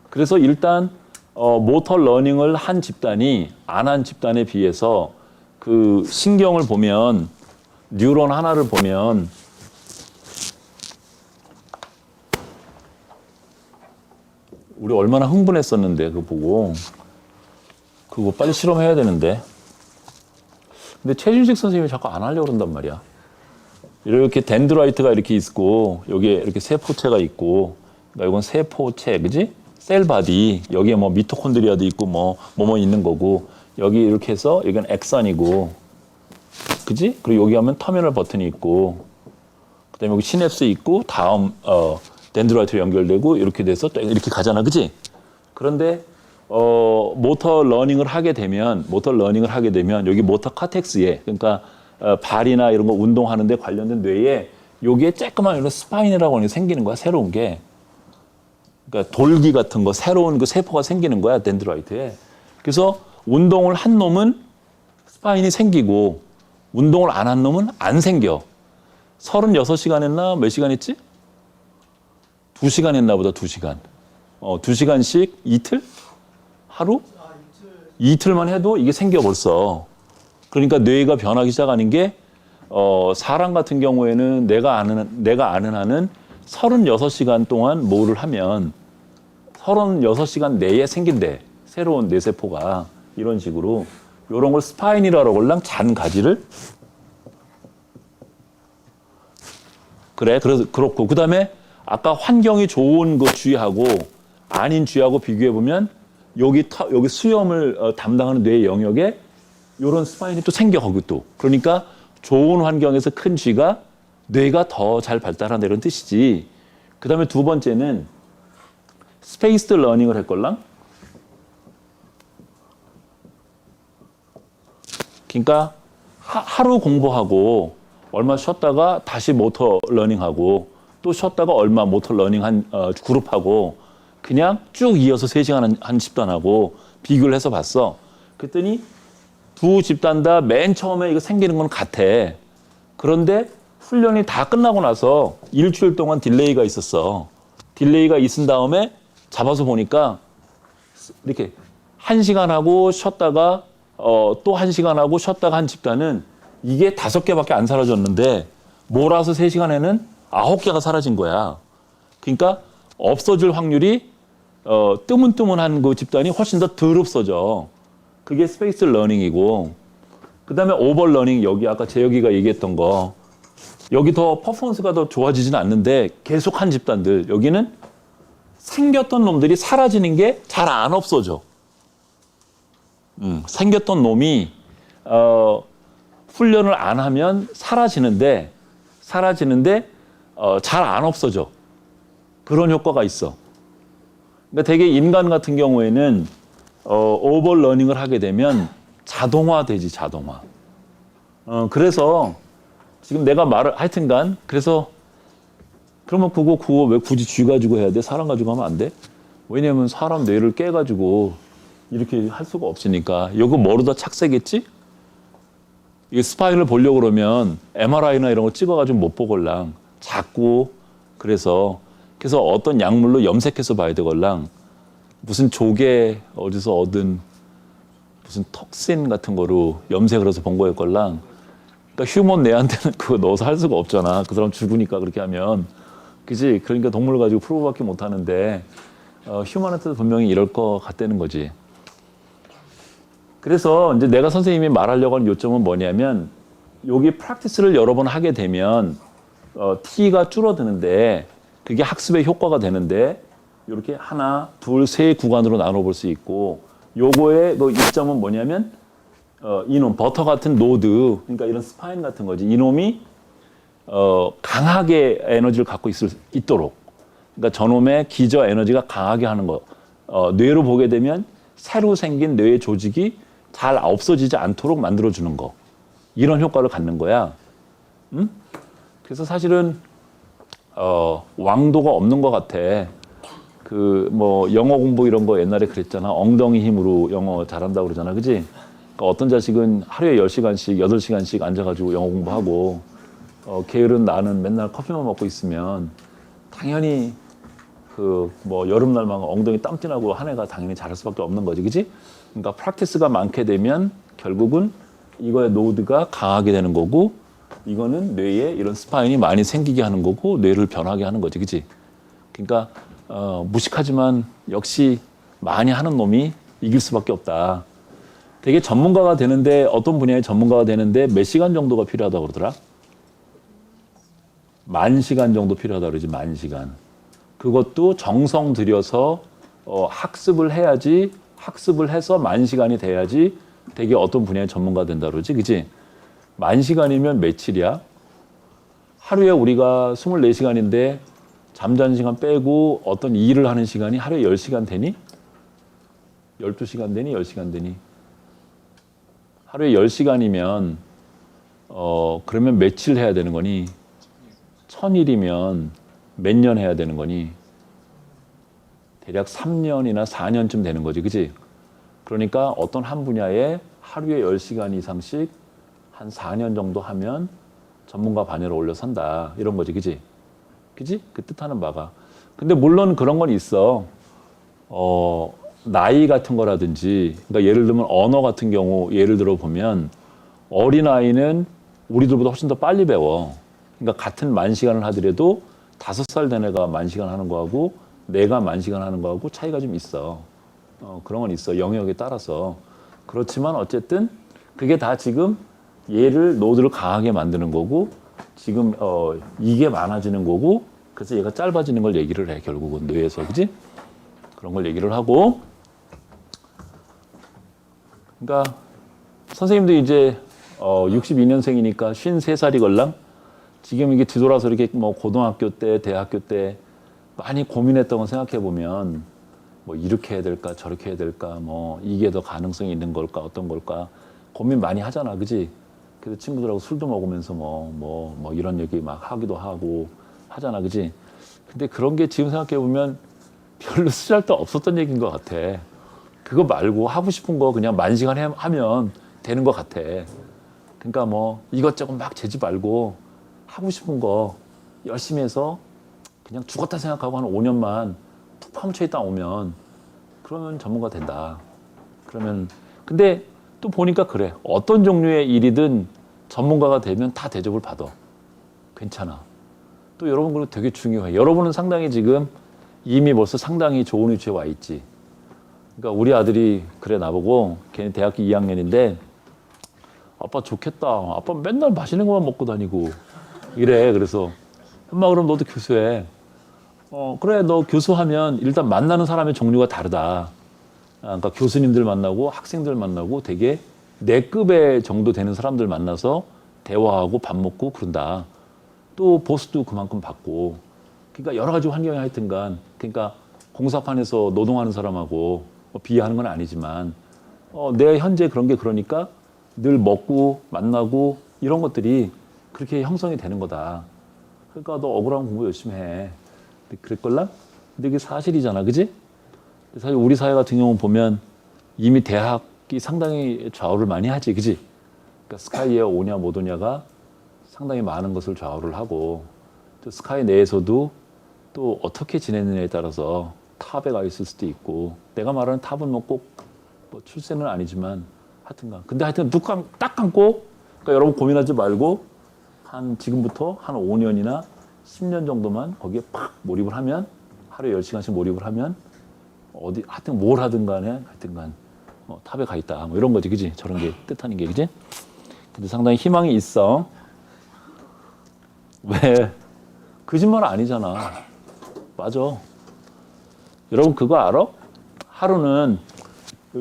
그래서 일단 모터 러닝을 한 집단이 안 한 집단에 비해서 그 신경을 보면 뉴런 하나를 보면 우리 얼마나 흥분했었는데 그거 보고 그거 빨리 실험해야 되는데 근데 최준식 선생님이 자꾸 안 하려고 그런단 말이야. 이렇게 덴드라이트가 이렇게 있고 여기에 이렇게 세포체가 있고 그러니까 이건 세포체 그지? 셀바디 여기에 뭐 미토콘드리아도 있고 뭐 있는 거고 여기 이렇게 해서 여기는 엑선이고 그지? 그리고 여기 하면 터미널 버튼이 있고 그다음에 여기 시냅스 있고 다음 덴드라이트로 연결되고 이렇게 돼서 또 이렇게 가잖아 그지? 그런데 모터 러닝을 하게 되면 여기 모터 카텍스에 그러니까 발이나 이런 거 운동하는데 관련된 뇌에 여기에 쬐끄만 이런 스파인이라고 하는 게 생기는 거야 새로운 게 그러니까 돌기 같은 거 새로운 그 세포가 생기는 거야 덴드라이트에. 그래서 운동을 한 놈은 스파인이 생기고 운동을 안 한 놈은 안 생겨. 36시간 했나 몇 시간 했지? 2시간 했나 보다 2시간. 2시간씩 이틀? 하루? 이틀만 해도 이게 생겨 벌써. 그러니까 뇌가 변하기 시작하는 게 사람 같은 경우에는 내가 아는 한은 36시간 동안 뭐를 하면 36시간 내에 생긴대. 새로운 뇌세포가 이런 식으로 이런 걸 스파인이라고 그러랑 잔 가지를 그래 그래서 그렇고 그다음에 아까 환경이 좋은 그 쥐하고 아닌 쥐하고 비교해 보면 여기 수염을 담당하는 뇌 영역에 이런 스파인이 또 생겨 거기 또 그러니까 좋은 환경에서 큰 쥐가 뇌가 더 잘 발달한다 이런 뜻이지. 그다음에 두 번째는 스페이스드 러닝을 했걸랑. 그러니까 하루 공부하고 얼마 쉬었다가 다시 모터 러닝하고 또 쉬었다가 얼마 모터 러닝 한 그룹하고 그냥 쭉 이어서 3시간 한 집단하고 비교를 해서 봤어. 그랬더니 두 집단 다 맨 처음에 이거 생기는 건 같아. 그런데 훈련이 다 끝나고 나서 일주일 동안 딜레이가 있었어. 딜레이가 있은 다음에 잡아서 보니까 이렇게 1시간 하고 쉬었다가 또 1시간 하고 쉬었다가 한 집단은 이게 5개밖에 안 사라졌는데 몰아서 3시간에는 9개가 사라진 거야. 그러니까 없어질 확률이 뜨문뜨문한 그 집단이 훨씬 더 덜 없어져. 그게 스페이스 러닝이고 그다음에 오버 러닝 여기 아까 재혁이가 얘기했던 거 여기 더 퍼포먼스가 더 좋아지지는 않는데 계속 한 집단들 여기는 생겼던 놈들이 사라지는 게 잘 안 없어져. 생겼던 놈이 훈련을 안 하면 사라지는데 잘 안 없어져. 그런 효과가 있어. 그러니까 되게 인간 같은 경우에는 오버러닝을 하게 되면 자동화되지 자동화. 그래서 지금 내가 하여튼간 그래서 그러면 그거 왜 굳이 쥐 가지고 해야 돼? 사람 가지고 하면 안 돼? 왜냐면 사람 뇌를 깨가지고 이렇게 할 수가 없으니까. 이거 뭐로다 착색했지? 이게 스파인을 보려고 그러면 MRI나 이런 거 찍어가지고 못 보걸랑 작고 그래서 어떤 약물로 염색해서 봐야 되걸랑 무슨 조개 어디서 얻은 무슨 톡신 같은 거로 염색을 해서 본 거였걸랑 그러니까 휴먼 뇌한테는 그거 넣어서 할 수가 없잖아. 그 사람 죽으니까 그렇게 하면 그지? 그러니까 동물을 가지고 프로브밖에 못 하는데 휴먼한테도 분명히 이럴 것 같다는 거지. 그래서 이제 내가 선생님이 말하려고 하는 요점은 뭐냐면 여기 프랙티스를 여러 번 하게 되면 T가 줄어드는데 그게 학습의 효과가 되는데 이렇게 하나, 둘, 세 구간으로 나눠볼 수 있고 요거의 그 이점은 뭐냐면 이놈 버터 같은 노드 그러니까 이런 스파인 같은 거지. 이놈이 강하게 에너지를 갖고 있도록 그러니까 저놈의 기저 에너지가 강하게 하는 거. 뇌로 보게 되면 새로 생긴 뇌의 조직이 잘 없어지지 않도록 만들어주는 거. 이런 효과를 갖는 거야. 응? 그래서 사실은 왕도가 없는 것 같아. 그 뭐 영어 공부 이런 거 옛날에 그랬잖아. 엉덩이 힘으로 영어 잘한다고 그러잖아. 그지? 그러니까 어떤 자식은 하루에 10시간씩, 8시간씩 앉아가지고 영어 공부하고 게으른 나는 맨날 커피만 먹고 있으면 당연히 그 뭐 여름날만 엉덩이 땀띠나고 한 해가 당연히 잘할 수밖에 없는 거지, 그지? 그러니까 프랙티스가 많게 되면 결국은 이거의 노드가 강하게 되는 거고, 이거는 뇌에 이런 스파인이 많이 생기게 하는 거고, 뇌를 변하게 하는 거지, 그지? 그러니까 무식하지만 역시 많이 하는 놈이 이길 수밖에 없다. 되게 전문가가 되는데, 어떤 분야의 전문가가 되는데 몇 시간 정도가 필요하다고 그러더라? 10,000시간 정도 필요하다고 그러지, 10,000시간. 그것도 정성 들여서 학습을 해야지, 학습을 해서 10,000시간이 돼야지 되게 어떤 분야의 전문가가 된다 그러지, 그지? 10,000시간이면 며칠이야? 하루에 우리가 24시간인데 잠자는 시간 빼고 어떤 일을 하는 시간이 하루에 10시간 되니? 12시간 되니? 10시간 되니? 하루에 10시간이면 그러면 며칠 해야 되는 거니? 1000일이면 몇 년 해야 되는 거니? 대략 3년이나 4년쯤 되는 거지, 그지? 그러니까 어떤 한 분야에 하루에 10시간 이상씩 한 4년 정도 하면 전문가 반열에 올라선다, 이런 거지, 그지? 그지? 그 뜻하는 바가. 근데 물론 그런 건 있어. 나이 같은 거라든지, 그러니까 예를 들면 언어 같은 경우, 예를 들어 보면 어린아이는 우리들보다 훨씬 더 빨리 배워. 그러니까 같은 10,000시간을 하더라도 5살 된 애가 10,000시간 하는 거하고 내가 10,000시간 하는 거하고 차이가 좀 있어. 그런 건 있어. 영역에 따라서. 그렇지만 어쨌든 그게 다 지금 얘를 노드를 강하게 만드는 거고, 지금 이게 많아지는 거고, 그래서 얘가 짧아지는 걸 얘기를 해, 결국은 뇌에서, 그지? 그런 걸 얘기를 하고. 그러니까 선생님도 이제 62년생이니까 53살이걸랑. 지금 이게 뒤돌아서 이렇게 뭐 고등학교 때, 대학교 때 많이 고민했던 거 생각해 보면, 뭐 이렇게 해야 될까, 저렇게 해야 될까, 뭐 이게 더 가능성이 있는 걸까, 어떤 걸까 고민 많이 하잖아, 그지? 그래서 친구들하고 술도 먹으면서 뭐 이런 얘기 막 하기도 하고 하잖아, 그지? 근데 그런 게 지금 생각해 보면 별로 쓰잘데 없었던 얘기인 것 같아. 그거 말고 하고 싶은 거 그냥 10,000시간 하면 되는 것 같아. 그러니까 뭐 이것저것 막 재지 말고 하고 싶은 거 열심히 해서 그냥 죽었다 생각하고 한 5년만 툭 파묻혀 있다 오면 그러면 전문가 된다. 그러면 근데 또 보니까 그래. 어떤 종류의 일이든 전문가가 되면 다 대접을 받아. 괜찮아. 또 여러분 그거 되게 중요해. 여러분은 상당히 지금 이미 벌써 상당히 좋은 위치에 와 있지. 그러니까 우리 아들이 그래 나보고 걔는 대학교 2학년인데 아빠 좋겠다. 아빠 맨날 맛있는 것만 먹고 다니고 이래. 그래서 엄마 그럼 너도 교수해. 그래 너 교수하면 일단 만나는 사람의 종류가 다르다. 그러니까 교수님들 만나고 학생들 만나고 되게 내 급의 정도 되는 사람들 만나서 대화하고 밥 먹고 그런다. 또 보수도 그만큼 받고. 그러니까 여러 가지 환경이 하여튼간 그러니까 공사판에서 노동하는 사람하고 비하하는 건 아니지만 내 현재 그런 게 그러니까 늘 먹고 만나고 이런 것들이 그렇게 형성이 되는 거다. 그러니까 너 억울하면 공부 열심히 해. 그랬걸라? 근데 이게 사실이잖아, 그지? 사실 우리 사회 같은 경우 보면 이미 대학이 상당히 좌우를 많이 하지, 그지? 그러니까 스카이에 오냐 못 오냐가 상당히 많은 것을 좌우를 하고, 또 스카이 내에서도 또 어떻게 지내느냐에 따라서 탑에 가 있을 수도 있고, 내가 말하는 탑은 뭐 꼭 뭐 출세는 아니지만 하여튼간. 근데 하여튼 눈 딱 감고, 그러니까 여러분 고민하지 말고 한 지금부터 한 5년이나 10년 정도만 거기에 팍 몰입을 하면, 하루에 10시간씩 몰입을 하면 어디 하여튼 뭘 하든 간에 하여튼간 탑에 가 있다 뭐 이런 거지, 그지? 저런 게 뜻하는 게, 그지? 근데 상당히 희망이 있어. 왜? 거짓말 아니잖아. 맞아. 여러분 그거 알아? 하루는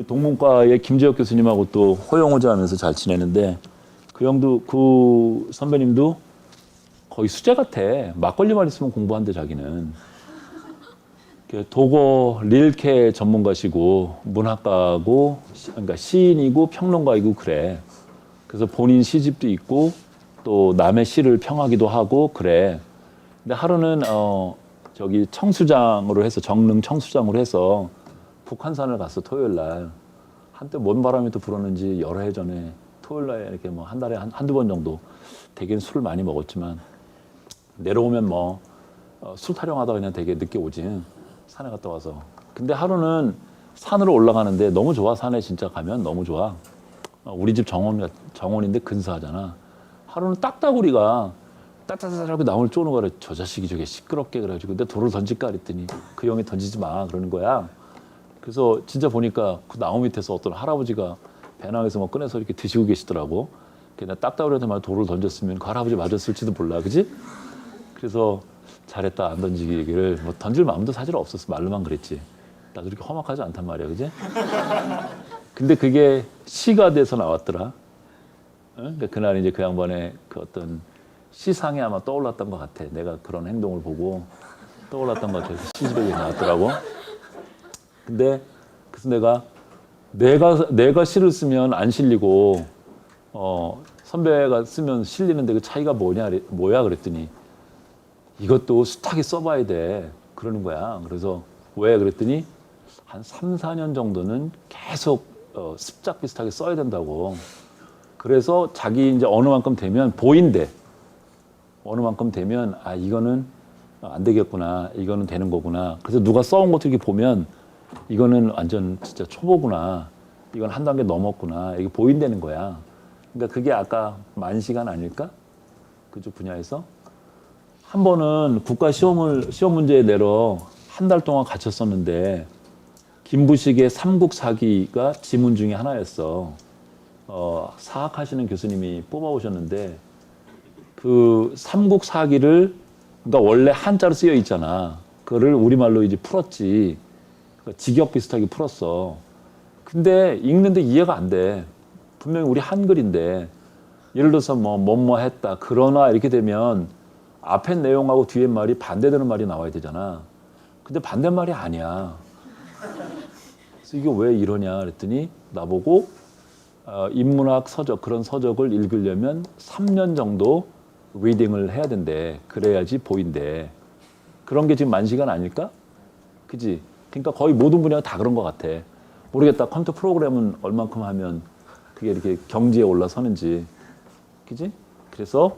동문과의 김재혁 교수님하고 또 호영호자 하면서 잘 지내는데 그 형도 그 선배님도 거의 수재 같아. 막걸리만 있으면 공부한대 자기는. 도거 릴케 전문가시고 문학가고 그러니까 시인이고 평론가이고 그래. 그래서 본인 시집도 있고 또 남의 시를 평하기도 하고 그래. 근데 하루는 저기 청수장으로 해서 정릉 청수장으로 해서 북한산을 갔어. 토요일 날. 한때 뭔 바람이 또 불었는지 여러 해 전에 토요일 날 이렇게 뭐 한 달에 한두 번 정도 되긴 술을 많이 먹었지만 내려오면 뭐 술 타령하다가 그냥 되게 늦게 오지. 산에 갔다 와서. 근데 하루는 산으로 올라가는데 너무 좋아. 산에 진짜 가면 너무 좋아. 우리 집 정원인데 근사하잖아. 하루는 딱따구리가 따따따따하고 나무를 쪼는 거래. 저 자식이 저게 시끄럽게 그래가지고 근데 돌을 던질까 그랬더니 그 형이 던지지 마 그러는 거야. 그래서 진짜 보니까 그 나무 밑에서 어떤 할아버지가 배낭에서 뭐 꺼내서 이렇게 드시고 계시더라고. 그냥 딱따구리한테 막 돌을 던졌으면 그 할아버지 맞았을지도 몰라, 그지? 그래서 잘했다 안 던지기를 뭐 던질 마음도 사실 없었어. 말로만 그랬지. 나도 이렇게 험악하지 않단 말이야, 그지? 근데 그게 시가 돼서 나왔더라. 그러니까 그날 이제 그 양반의 그 어떤 시상이 아마 떠올랐던 것 같아. 내가 그런 행동을 보고 떠올랐던 것 같아서 시집에 나왔더라고. 근데 그래서 내가 시를 쓰면 안 실리고 선배가 쓰면 실리는데 그 차이가 뭐야 그랬더니 이것도 숱하게 써봐야 돼 그러는 거야. 그래서 왜 그랬더니 한 3, 4년 정도는 계속 습작 비슷하게 써야 된다고. 그래서 자기 이제 어느 만큼 되면 보인대. 어느 만큼 되면 아 이거는 안 되겠구나. 이거는 되는 거구나. 그래서 누가 써온 것도 이렇게 보면 이거는 완전 진짜 초보구나. 이건 한 단계 넘었구나. 이게 보인다는 거야. 그러니까 그게 아까 만시간 아닐까? 그쪽 분야에서 한 번은 국가 시험 문제 내러 한 달 동안 갇혔었는데 김부식의 삼국사기가 지문 중에 하나였어. 사학하시는 교수님이 뽑아오셨는데 그 삼국사기를 그러니까 원래 한자로 쓰여 있잖아. 그거를 우리말로 이제 풀었지. 그러니까 직역 비슷하게 풀었어. 근데 읽는데 이해가 안 돼. 분명히 우리 한글인데 예를 들어서 뭐뭐 했다. 그러나 이렇게 되면 앞에 내용하고 뒤에 말이 반대되는 말이 나와야 되잖아. 근데 반대말이 아니야. 그래서 이게 왜 이러냐 그랬더니 나보고 인문학 서적 그런 서적을 읽으려면 3년 정도 리딩을 해야 된대. 그래야지 보인대. 그런 게 지금 만시간 아닐까? 그지? 그러니까 거의 모든 분야가 다 그런 것 같아. 모르겠다. 컴퓨터 프로그램은 얼만큼 하면 그게 이렇게 경지에 올라서는지. 그지? 그래서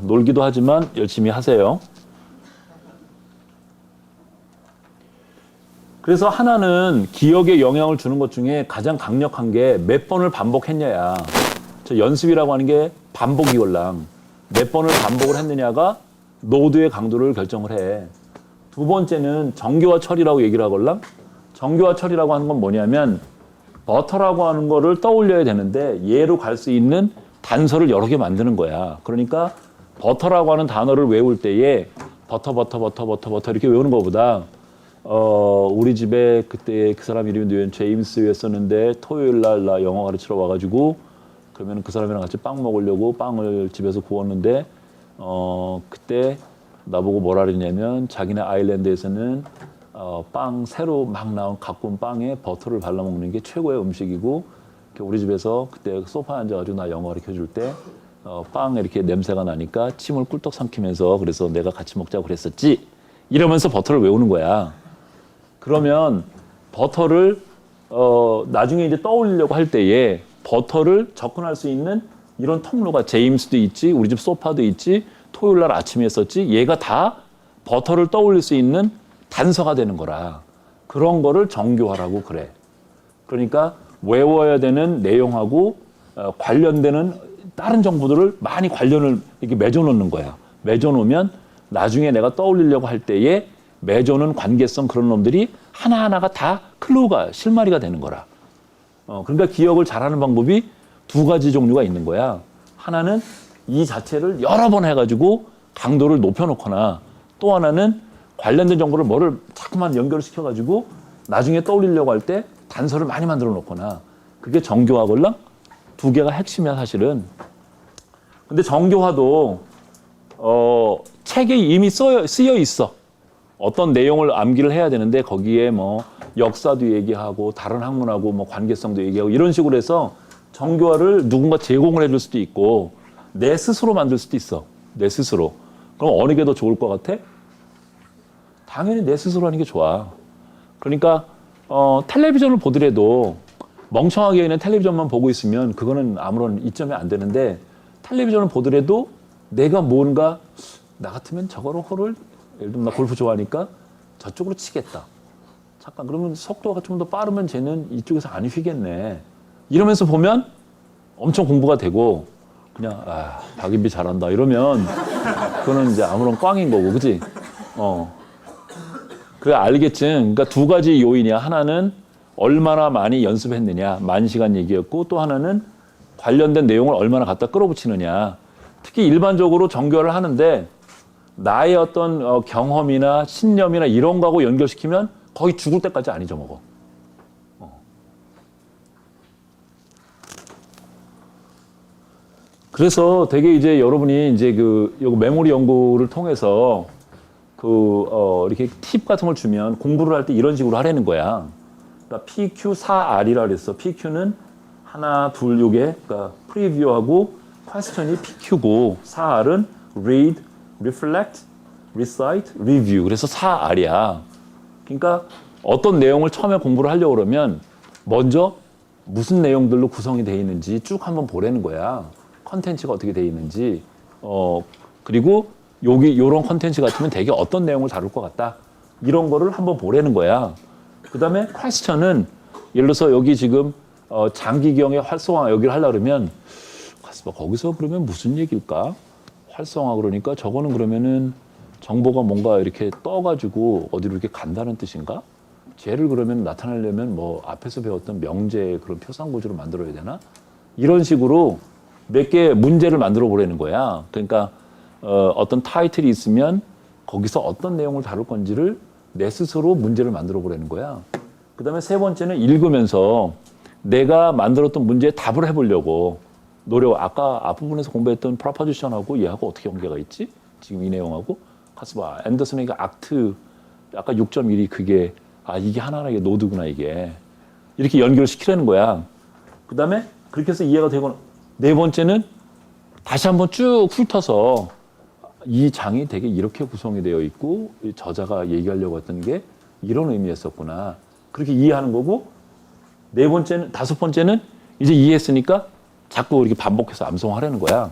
놀기도 하지만 열심히 하세요. 그래서 하나는 기억에 영향을 주는 것 중에 가장 강력한 게 몇 번을 반복했냐야. 저 연습이라고 하는 게 반복이걸랑 몇 번을 반복을 했느냐가 노드의 강도를 결정을 해. 두 번째는 정교와 처리라고 얘기를 하걸랑 정교와 처리라고 하는 건 뭐냐면 버터라고 하는 거를 떠올려야 되는데 얘로 갈 수 있는 단서를 여러 개 만드는 거야. 그러니까 버터라고 하는 단어를 외울 때에 버터 이렇게 외우는 것보다 우리 집에 그때 그 사람 이름이 누구였는지 제임스였었는데 토요일 날 나 영어 가르치러 와가지고 그러면 그 사람이랑 같이 빵 먹으려고 빵을 집에서 구웠는데 그때 나보고 뭐라 그랬냐면 자기네 아일랜드에서는 빵 새로 막 나온 가꾼 빵에 버터를 발라 먹는 게 최고의 음식이고 우리 집에서 그때 소파에 앉아가지고 나 영어 가르쳐 줄 때 빵에 이렇게 냄새가 나니까 침을 꿀떡 삼키면서 그래서 내가 같이 먹자고 그랬었지 이러면서 버터를 외우는 거야. 그러면 버터를 나중에 이제 떠올리려고 할 때에 버터를 접근할 수 있는 이런 통로가 제임스도 있지 우리 집 소파도 있지 토요일 날 아침에 했었지 얘가 다 버터를 떠올릴 수 있는 단서가 되는 거라. 그런 거를 정교화라고 그래. 그러니까 외워야 되는 내용하고 관련되는 다른 정보들을 많이 관련을 이렇게 맺어 놓는 거야. 맺어 놓으면 나중에 내가 떠올리려고 할 때에 맺어놓은 관계성 그런 놈들이 하나하나가 다 클로우가 실마리가 되는 거라. 그러니까 기억을 잘하는 방법이 두 가지 종류가 있는 거야. 하나는 이 자체를 여러 번 해가지고 강도를 높여놓거나 또 하나는 관련된 정보를 뭐를 자꾸만 연결을 시켜가지고 나중에 떠올리려고 할 때 단서를 많이 만들어 놓거나 그게 정교화걸랑 두 개가 핵심이야 사실은. 근데 정교화도 책에 이미 쓰여 있어. 어떤 내용을 암기를 해야 되는데 거기에 뭐 역사도 얘기하고 다른 학문하고 뭐 관계성도 얘기하고 이런 식으로 해서 정교화를 누군가 제공을 해줄 수도 있고 내 스스로 만들 수도 있어. 내 스스로. 그럼 어느 게 더 좋을 것 같아? 당연히 내 스스로 하는 게 좋아. 그러니까 텔레비전을 보더라도 멍청하게 그냥 텔레비전만 보고 있으면 그거는 아무런 이점이 안 되는데 텔레비전을 보더라도 내가 뭔가 나 같으면 저거로 홀을 예를 들면 나 골프 좋아하니까 저쪽으로 치겠다. 잠깐 그러면 속도가 좀 더 빠르면 쟤는 이쪽에서 안 휘겠네. 이러면서 보면 엄청 공부가 되고 그냥 박인비 잘한다 이러면 그거는 이제 아무런 꽝인 거고, 그지? 그래 알겠지. 그러니까 두 가지 요인이야. 하나는 얼마나 많이 연습했느냐, 만 시간 얘기였고, 또 하나는 관련된 내용을 얼마나 갖다 끌어붙이느냐. 특히 일반적으로 정교를 하는데 나의 어떤 경험이나 신념이나 이런 거하고 연결시키면 거의 죽을 때까지 안 잊어먹어. 그래서 되게 이제 여러분이 이제 요거 메모리 연구를 통해서 이렇게 팁 같은 걸 주면 공부를 할 때 이런 식으로 하라는 거야. 그러니까 PQ4R이라 그랬어. PQ는 하나, 둘, 요게, 그러니까 프리뷰하고 퀘스천이 PQ고, 4R은 read, reflect, recite, review. 그래서 4R이야. 그러니까 어떤 내용을 처음에 공부를 하려고 그러면 먼저 무슨 내용들로 구성이 되어 있는지 쭉 한번 보라는 거야. 컨텐츠가 어떻게 되어 있는지. 그리고 요런 컨텐츠 같으면 되게 어떤 내용을 다룰 것 같다. 이런 거를 한번 보라는 거야. 그 다음에 퀘스천은 예를 들어서 여기 지금 장기경의 활성화 여기를 하려고 그러면 가스바 거기서 그러면 무슨 얘기일까? 활성화 그러니까 저거는 그러면은 정보가 뭔가 이렇게 떠가지고 어디로 이렇게 간다는 뜻인가? 쟤를 그러면 나타내려면 뭐 앞에서 배웠던 명제 그런 표상구조를 만들어야 되나? 이런 식으로 몇 개 문제를 만들어 보라는 거야. 그러니까 어떤 타이틀이 있으면 거기서 어떤 내용을 다룰 건지를 내 스스로 문제를 만들어 보라는 거야. 그 다음에 세 번째는 읽으면서 내가 만들었던 문제에 답을 해보려고 아까 앞부분에서 공부했던 프로포지션하고 얘하고 어떻게 관계가 있지? 지금 이 내용하고 가서 봐. 앤더슨에게 악트 아까 6.1이 그게 이게 하나하나의 노드구나 이게. 이렇게 연결시키라는 거야. 그 다음에 그렇게 해서 이해가 되고 네 번째는 다시 한번 쭉 훑어서 이 장이 되게 이렇게 구성이 되어 있고 저자가 얘기하려고 했던 게 이런 의미였었구나. 그렇게 이해하는 거고 다섯 번째는 이제 이해했으니까 자꾸 이렇게 반복해서 암송하라는 거야.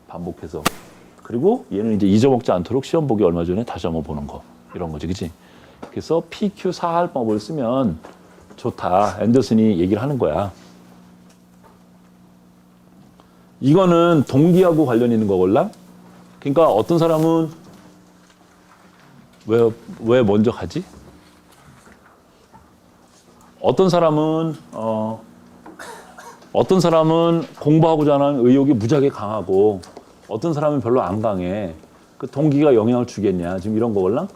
반복해서. 그리고 얘는 이제 잊어먹지 않도록 시험 보기 얼마 전에 다시 한번 보는 거. 이런 거지, 그치? 그래서 PQ4R법을 쓰면 좋다. 앤더슨이 얘기를 하는 거야. 이거는 동기하고 관련 있는 거걸랑? 그러니까 어떤 사람은 왜 먼저 가지? 어떤 사람은 공부하고자 하는 의욕이 무지하게 강하고 어떤 사람은 별로 안 강해. 그 동기가 영향을 주겠냐? 지금 이런 거걸랑?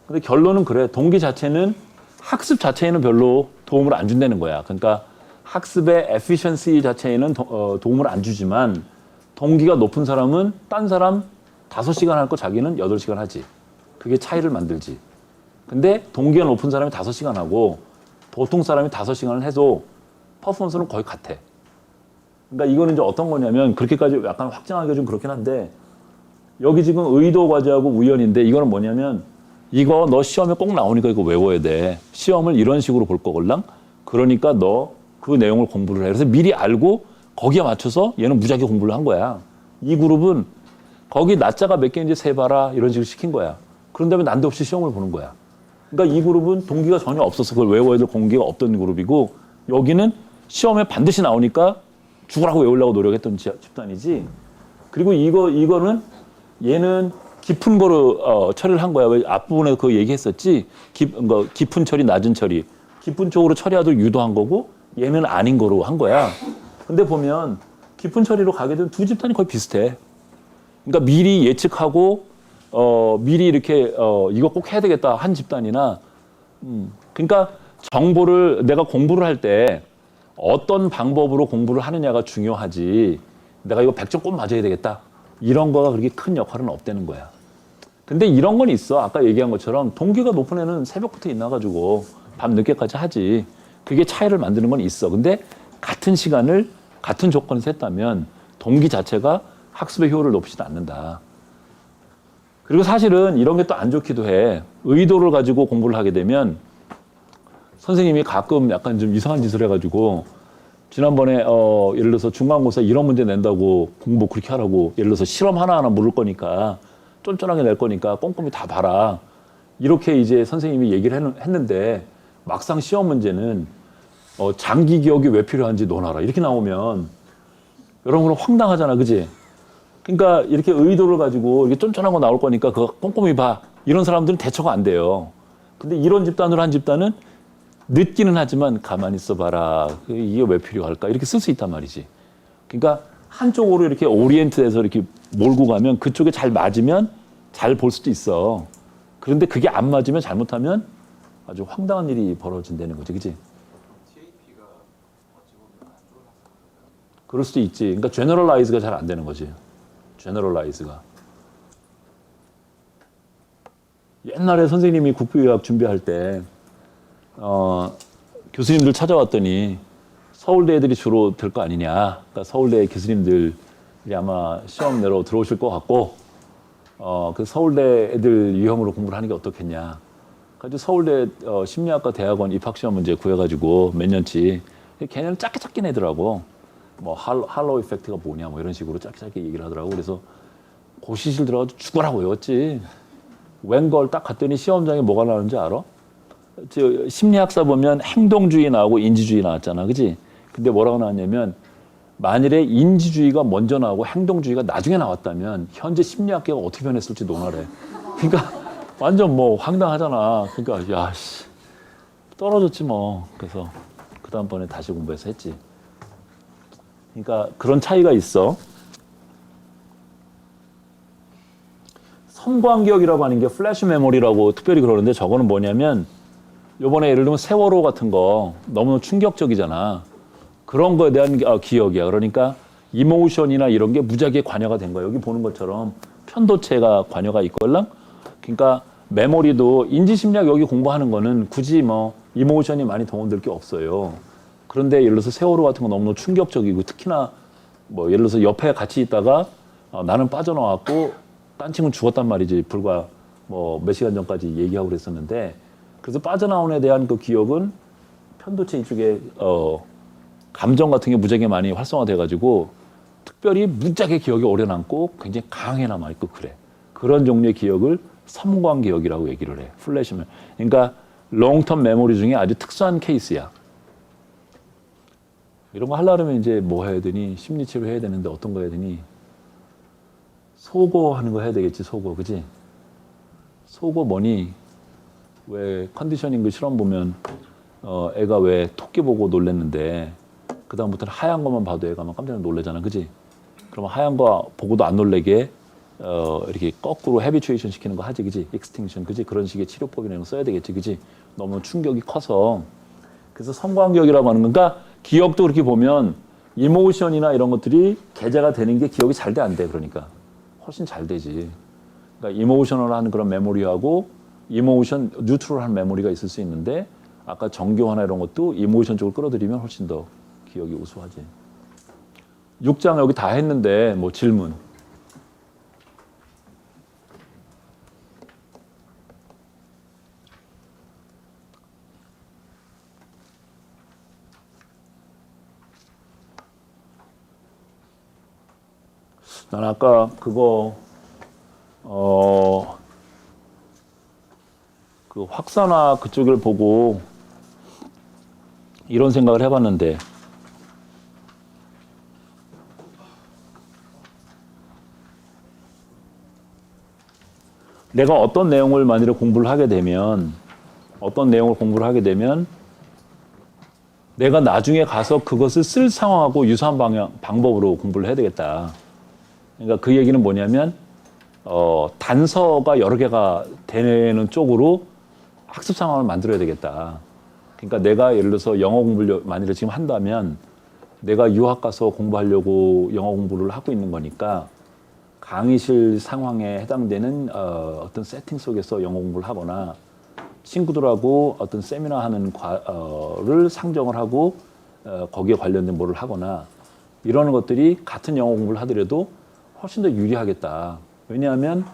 근데 결론은 그래. 동기 자체는 학습 자체에는 별로 도움을 안 준다는 거야. 그러니까 학습의 efficiency 자체에는 도움을 안 주지만 동기가 높은 사람은 딴 사람 5시간 할 거 자기는 8시간 하지. 그게 차이를 만들지. 근데 동기가 높은 사람이 5시간 하고 보통 사람이 5시간을 해도 퍼포먼스는 거의 같아. 그러니까 이거는 이제 어떤 거냐면 그렇게까지 약간 확정하기가 좀 그렇긴 한데 여기 지금 의도 과제하고 우연인데 이거는 뭐냐면 이거 너 시험에 꼭 나오니까 이거 외워야 돼. 시험을 이런 식으로 볼 거걸랑? 그러니까 너 그 내용을 공부를 해. 그래서 미리 알고 거기에 맞춰서 얘는 무지하게 공부를 한 거야. 이 그룹은 거기 낮자가 몇 개인지 세봐라 이런 식으로 시킨 거야. 그런 다음에 난데없이 시험을 보는 거야. 그러니까 이 그룹은 동기가 전혀 없어서 그걸 외워야 될 동기가 없던 그룹이고 여기는 시험에 반드시 나오니까 죽으라고 외우려고 노력했던 집단이지. 그리고 이거는 얘는 깊은 거로 처리를 한 거야. 왜 앞부분에 그 얘기했었지. 깊은 처리, 낮은 처리. 깊은 쪽으로 처리하도록 유도한 거고 얘는 아닌 거로 한 거야. 근데 보면 깊은 처리로 가게 되면 두 집단이 거의 비슷해. 그러니까 미리 예측하고 미리 이렇게 이거 꼭 해야 되겠다 한 집단이나 그러니까 정보를 내가 공부를 할 때 어떤 방법으로 공부를 하느냐가 중요하지 내가 이거 100점 꼭 맞아야 되겠다 이런 거가 그렇게 큰 역할은 없다는 거야. 근데 이런 건 있어. 아까 얘기한 것처럼 동기가 높은 애는 새벽부터 일어나가지고 밤 늦게까지 하지. 그게 차이를 만드는 건 있어. 근데 같은 시간을 같은 조건에서 했다면 동기 자체가 학습의 효율을 높이지는 않는다. 그리고 사실은 이런 게 또 안 좋기도 해. 의도를 가지고 공부를 하게 되면 선생님이 가끔 약간 좀 이상한 짓을 해가지고 지난번에 예를 들어서 중간고사 이런 문제 낸다고 공부 그렇게 하라고 예를 들어서 실험 하나하나 물을 거니까 쫀쫀하게 낼 거니까 꼼꼼히 다 봐라. 이렇게 이제 선생님이 얘기를 했는데 막상 시험 문제는 장기 기억이 왜 필요한지 논하라. 이렇게 나오면 여러분은 황당하잖아. 그지? 그러니까 이렇게 의도를 가지고 이렇게 쫀쫀한 거 나올 거니까 그거 꼼꼼히 봐. 이런 사람들은 대처가 안 돼요. 근데 이런 집단으로 한 집단은 늦기는 하지만 가만히 있어봐라. 이게 왜 필요할까? 이렇게 쓸 수 있단 말이지. 그러니까 한쪽으로 이렇게 오리엔트해서 이렇게 몰고 가면 그쪽에 잘 맞으면 잘 볼 수도 있어. 그런데 그게 안 맞으면 잘못하면 아주 황당한 일이 벌어진다는 거지. 그지? TAP가 어찌 보면 안 좋은 학생인가요? 그럴 수도 있지. 그러니까 제너럴라이즈가 잘 안 되는 거지. 제너럴라이즈가. 옛날에 선생님이 국부유학 준비할 때 교수님들 찾아왔더니 서울대 애들이 주로 될 거 아니냐. 그러니까 서울대 교수님들이 아마 시험 내러 들어오실 것 같고 그 서울대 애들 유형으로 공부를 하는 게 어떻겠냐. 그래서 서울대 심리학과 대학원 입학시험 문제 구해가지고 몇 년치 걔네는 짧게 내더라고. 뭐 할로우 이펙트가 뭐냐 뭐 이런 식으로 짧게 얘기를 하더라고. 그래서 고시실 들어가서 죽어라고 외웠지. 웬걸 딱 갔더니 시험장에 뭐가 나오는지 알아? 심리학사 보면 행동주의 나오고 인지주의 나왔잖아. 그지? 근데 뭐라고 나왔냐면 만일에 인지주의가 먼저 나오고 행동주의가 나중에 나왔다면 현재 심리학계가 어떻게 변했을지 논하래. 그러니까 완전 뭐 황당하잖아. 그러니까 야씨 떨어졌지 뭐. 그래서 그 다음번에 다시 공부해서 했지. 그러니까 그런 차이가 있어. 섬광기억이라고 하는 게 플래시 메모리라고 특별히 그러는데 저거는 뭐냐면 요번에 예를 들면 세월호 같은 거 너무 충격적이잖아. 그런 거에 대한 기억이야. 그러니까 이모션이나 이런 게 무지하게 관여가 된 거야. 여기 보는 것처럼 편도체가 관여가 있걸랑. 그러니까 메모리도 인지심리학 여기 공부하는 거는 굳이 뭐 이모션이 많이 동원될 게 없어요. 그런데 예를 들어서 세월호 같은 거 너무 충격적이고 특히나 뭐 예를 들어서 옆에 같이 있다가 나는 빠져나왔고 딴 친구는 죽었단 말이지. 불과 뭐 몇 시간 전까지 얘기하고 그랬었는데 그래서 빠져나온 애 대한 그 기억은 편도체 이쪽에 감정 같은 게 무지하게 많이 활성화돼가지고 특별히 무지하게 기억이 오래 남고 굉장히 강하게 남아있고 그래. 그런 종류의 기억을 섬광 기억이라고 얘기를 해. 플래시면. 그러니까 롱텀 메모리 중에 아주 특수한 케이스야. 이런 거 하려면 이제 뭐 해야 되니? 심리치료 해야 되는데 어떤 거 해야 되니? 소거 하는 거 해야 되겠지, 소거. 그지? 소거 뭐니? 왜 컨디셔닝 그 실험 보면 애가 왜 토끼 보고 놀랬는데 그 다음부터는 하얀 것만 봐도 애가 막 깜짝 놀래잖아. 그지? 그러면 하얀 거 보고도 안 놀래게 이렇게 거꾸로 헤비추에이션 시키는 거 하지. 그지? 익스팅션. 그지? 그런 식의 치료법이나 이런 거 써야 되겠지. 그지? 너무 충격이 커서. 그래서 섬광기억이라고 하는 건가? 기억도 그렇게 보면 이모션이나 이런 것들이 계좌가 되는 게 기억이 잘 돼, 안 돼. 그러니까 훨씬 잘 되지. 그러니까 이모셔널 하는 그런 메모리하고 이모션 뉴트럴한 메모리가 있을 수 있는데 아까 정교화나 이런 것도 이모션 쪽을 끌어들이면 훨씬 더 기억이 우수하지. 6장 여기 다 했는데 뭐 질문. 난 아까 그거 그 확산화 그쪽을 보고 이런 생각을 해봤는데 내가 어떤 내용을 만일에 공부를 하게 되면 내가 나중에 가서 그것을 쓸 상황하고 유사한 방법으로 공부를 해야 되겠다. 그러니까 그 얘기는 뭐냐면 단서가 여러 개가 되는 쪽으로 학습 상황을 만들어야 되겠다. 그러니까 내가 예를 들어서 영어 공부를 만일에 지금 한다면 내가 유학 가서 공부하려고 영어 공부를 하고 있는 거니까 강의실 상황에 해당되는 어떤 세팅 속에서 영어 공부를 하거나 친구들하고 어떤 세미나 하는 를 상정을 하고 거기에 관련된 뭐를 하거나 이러는 것들이 같은 영어 공부를 하더라도 훨씬 더 유리하겠다. 왜냐하면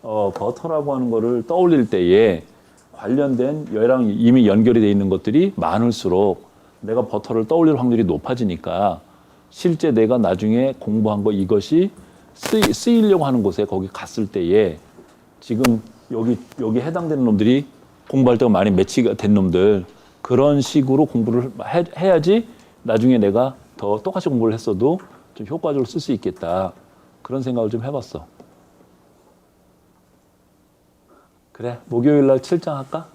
버터라고 하는 거를 떠올릴 때에 관련된 얘랑 이미 연결이 돼 있는 것들이 많을수록 내가 버터를 떠올릴 확률이 높아지니까 실제 내가 나중에 공부한 거 이것이 쓰이려고 하는 곳에 거기 갔을 때에 지금 여기 해당되는 놈들이 공부할 때가 많이 매치가 된 놈들 그런 식으로 공부를 해야지 나중에 내가 더 똑같이 공부를 했어도 좀 효과적으로 쓸 수 있겠다. 그런 생각을 좀 해봤어. 그래, 목요일 날 7장 할까?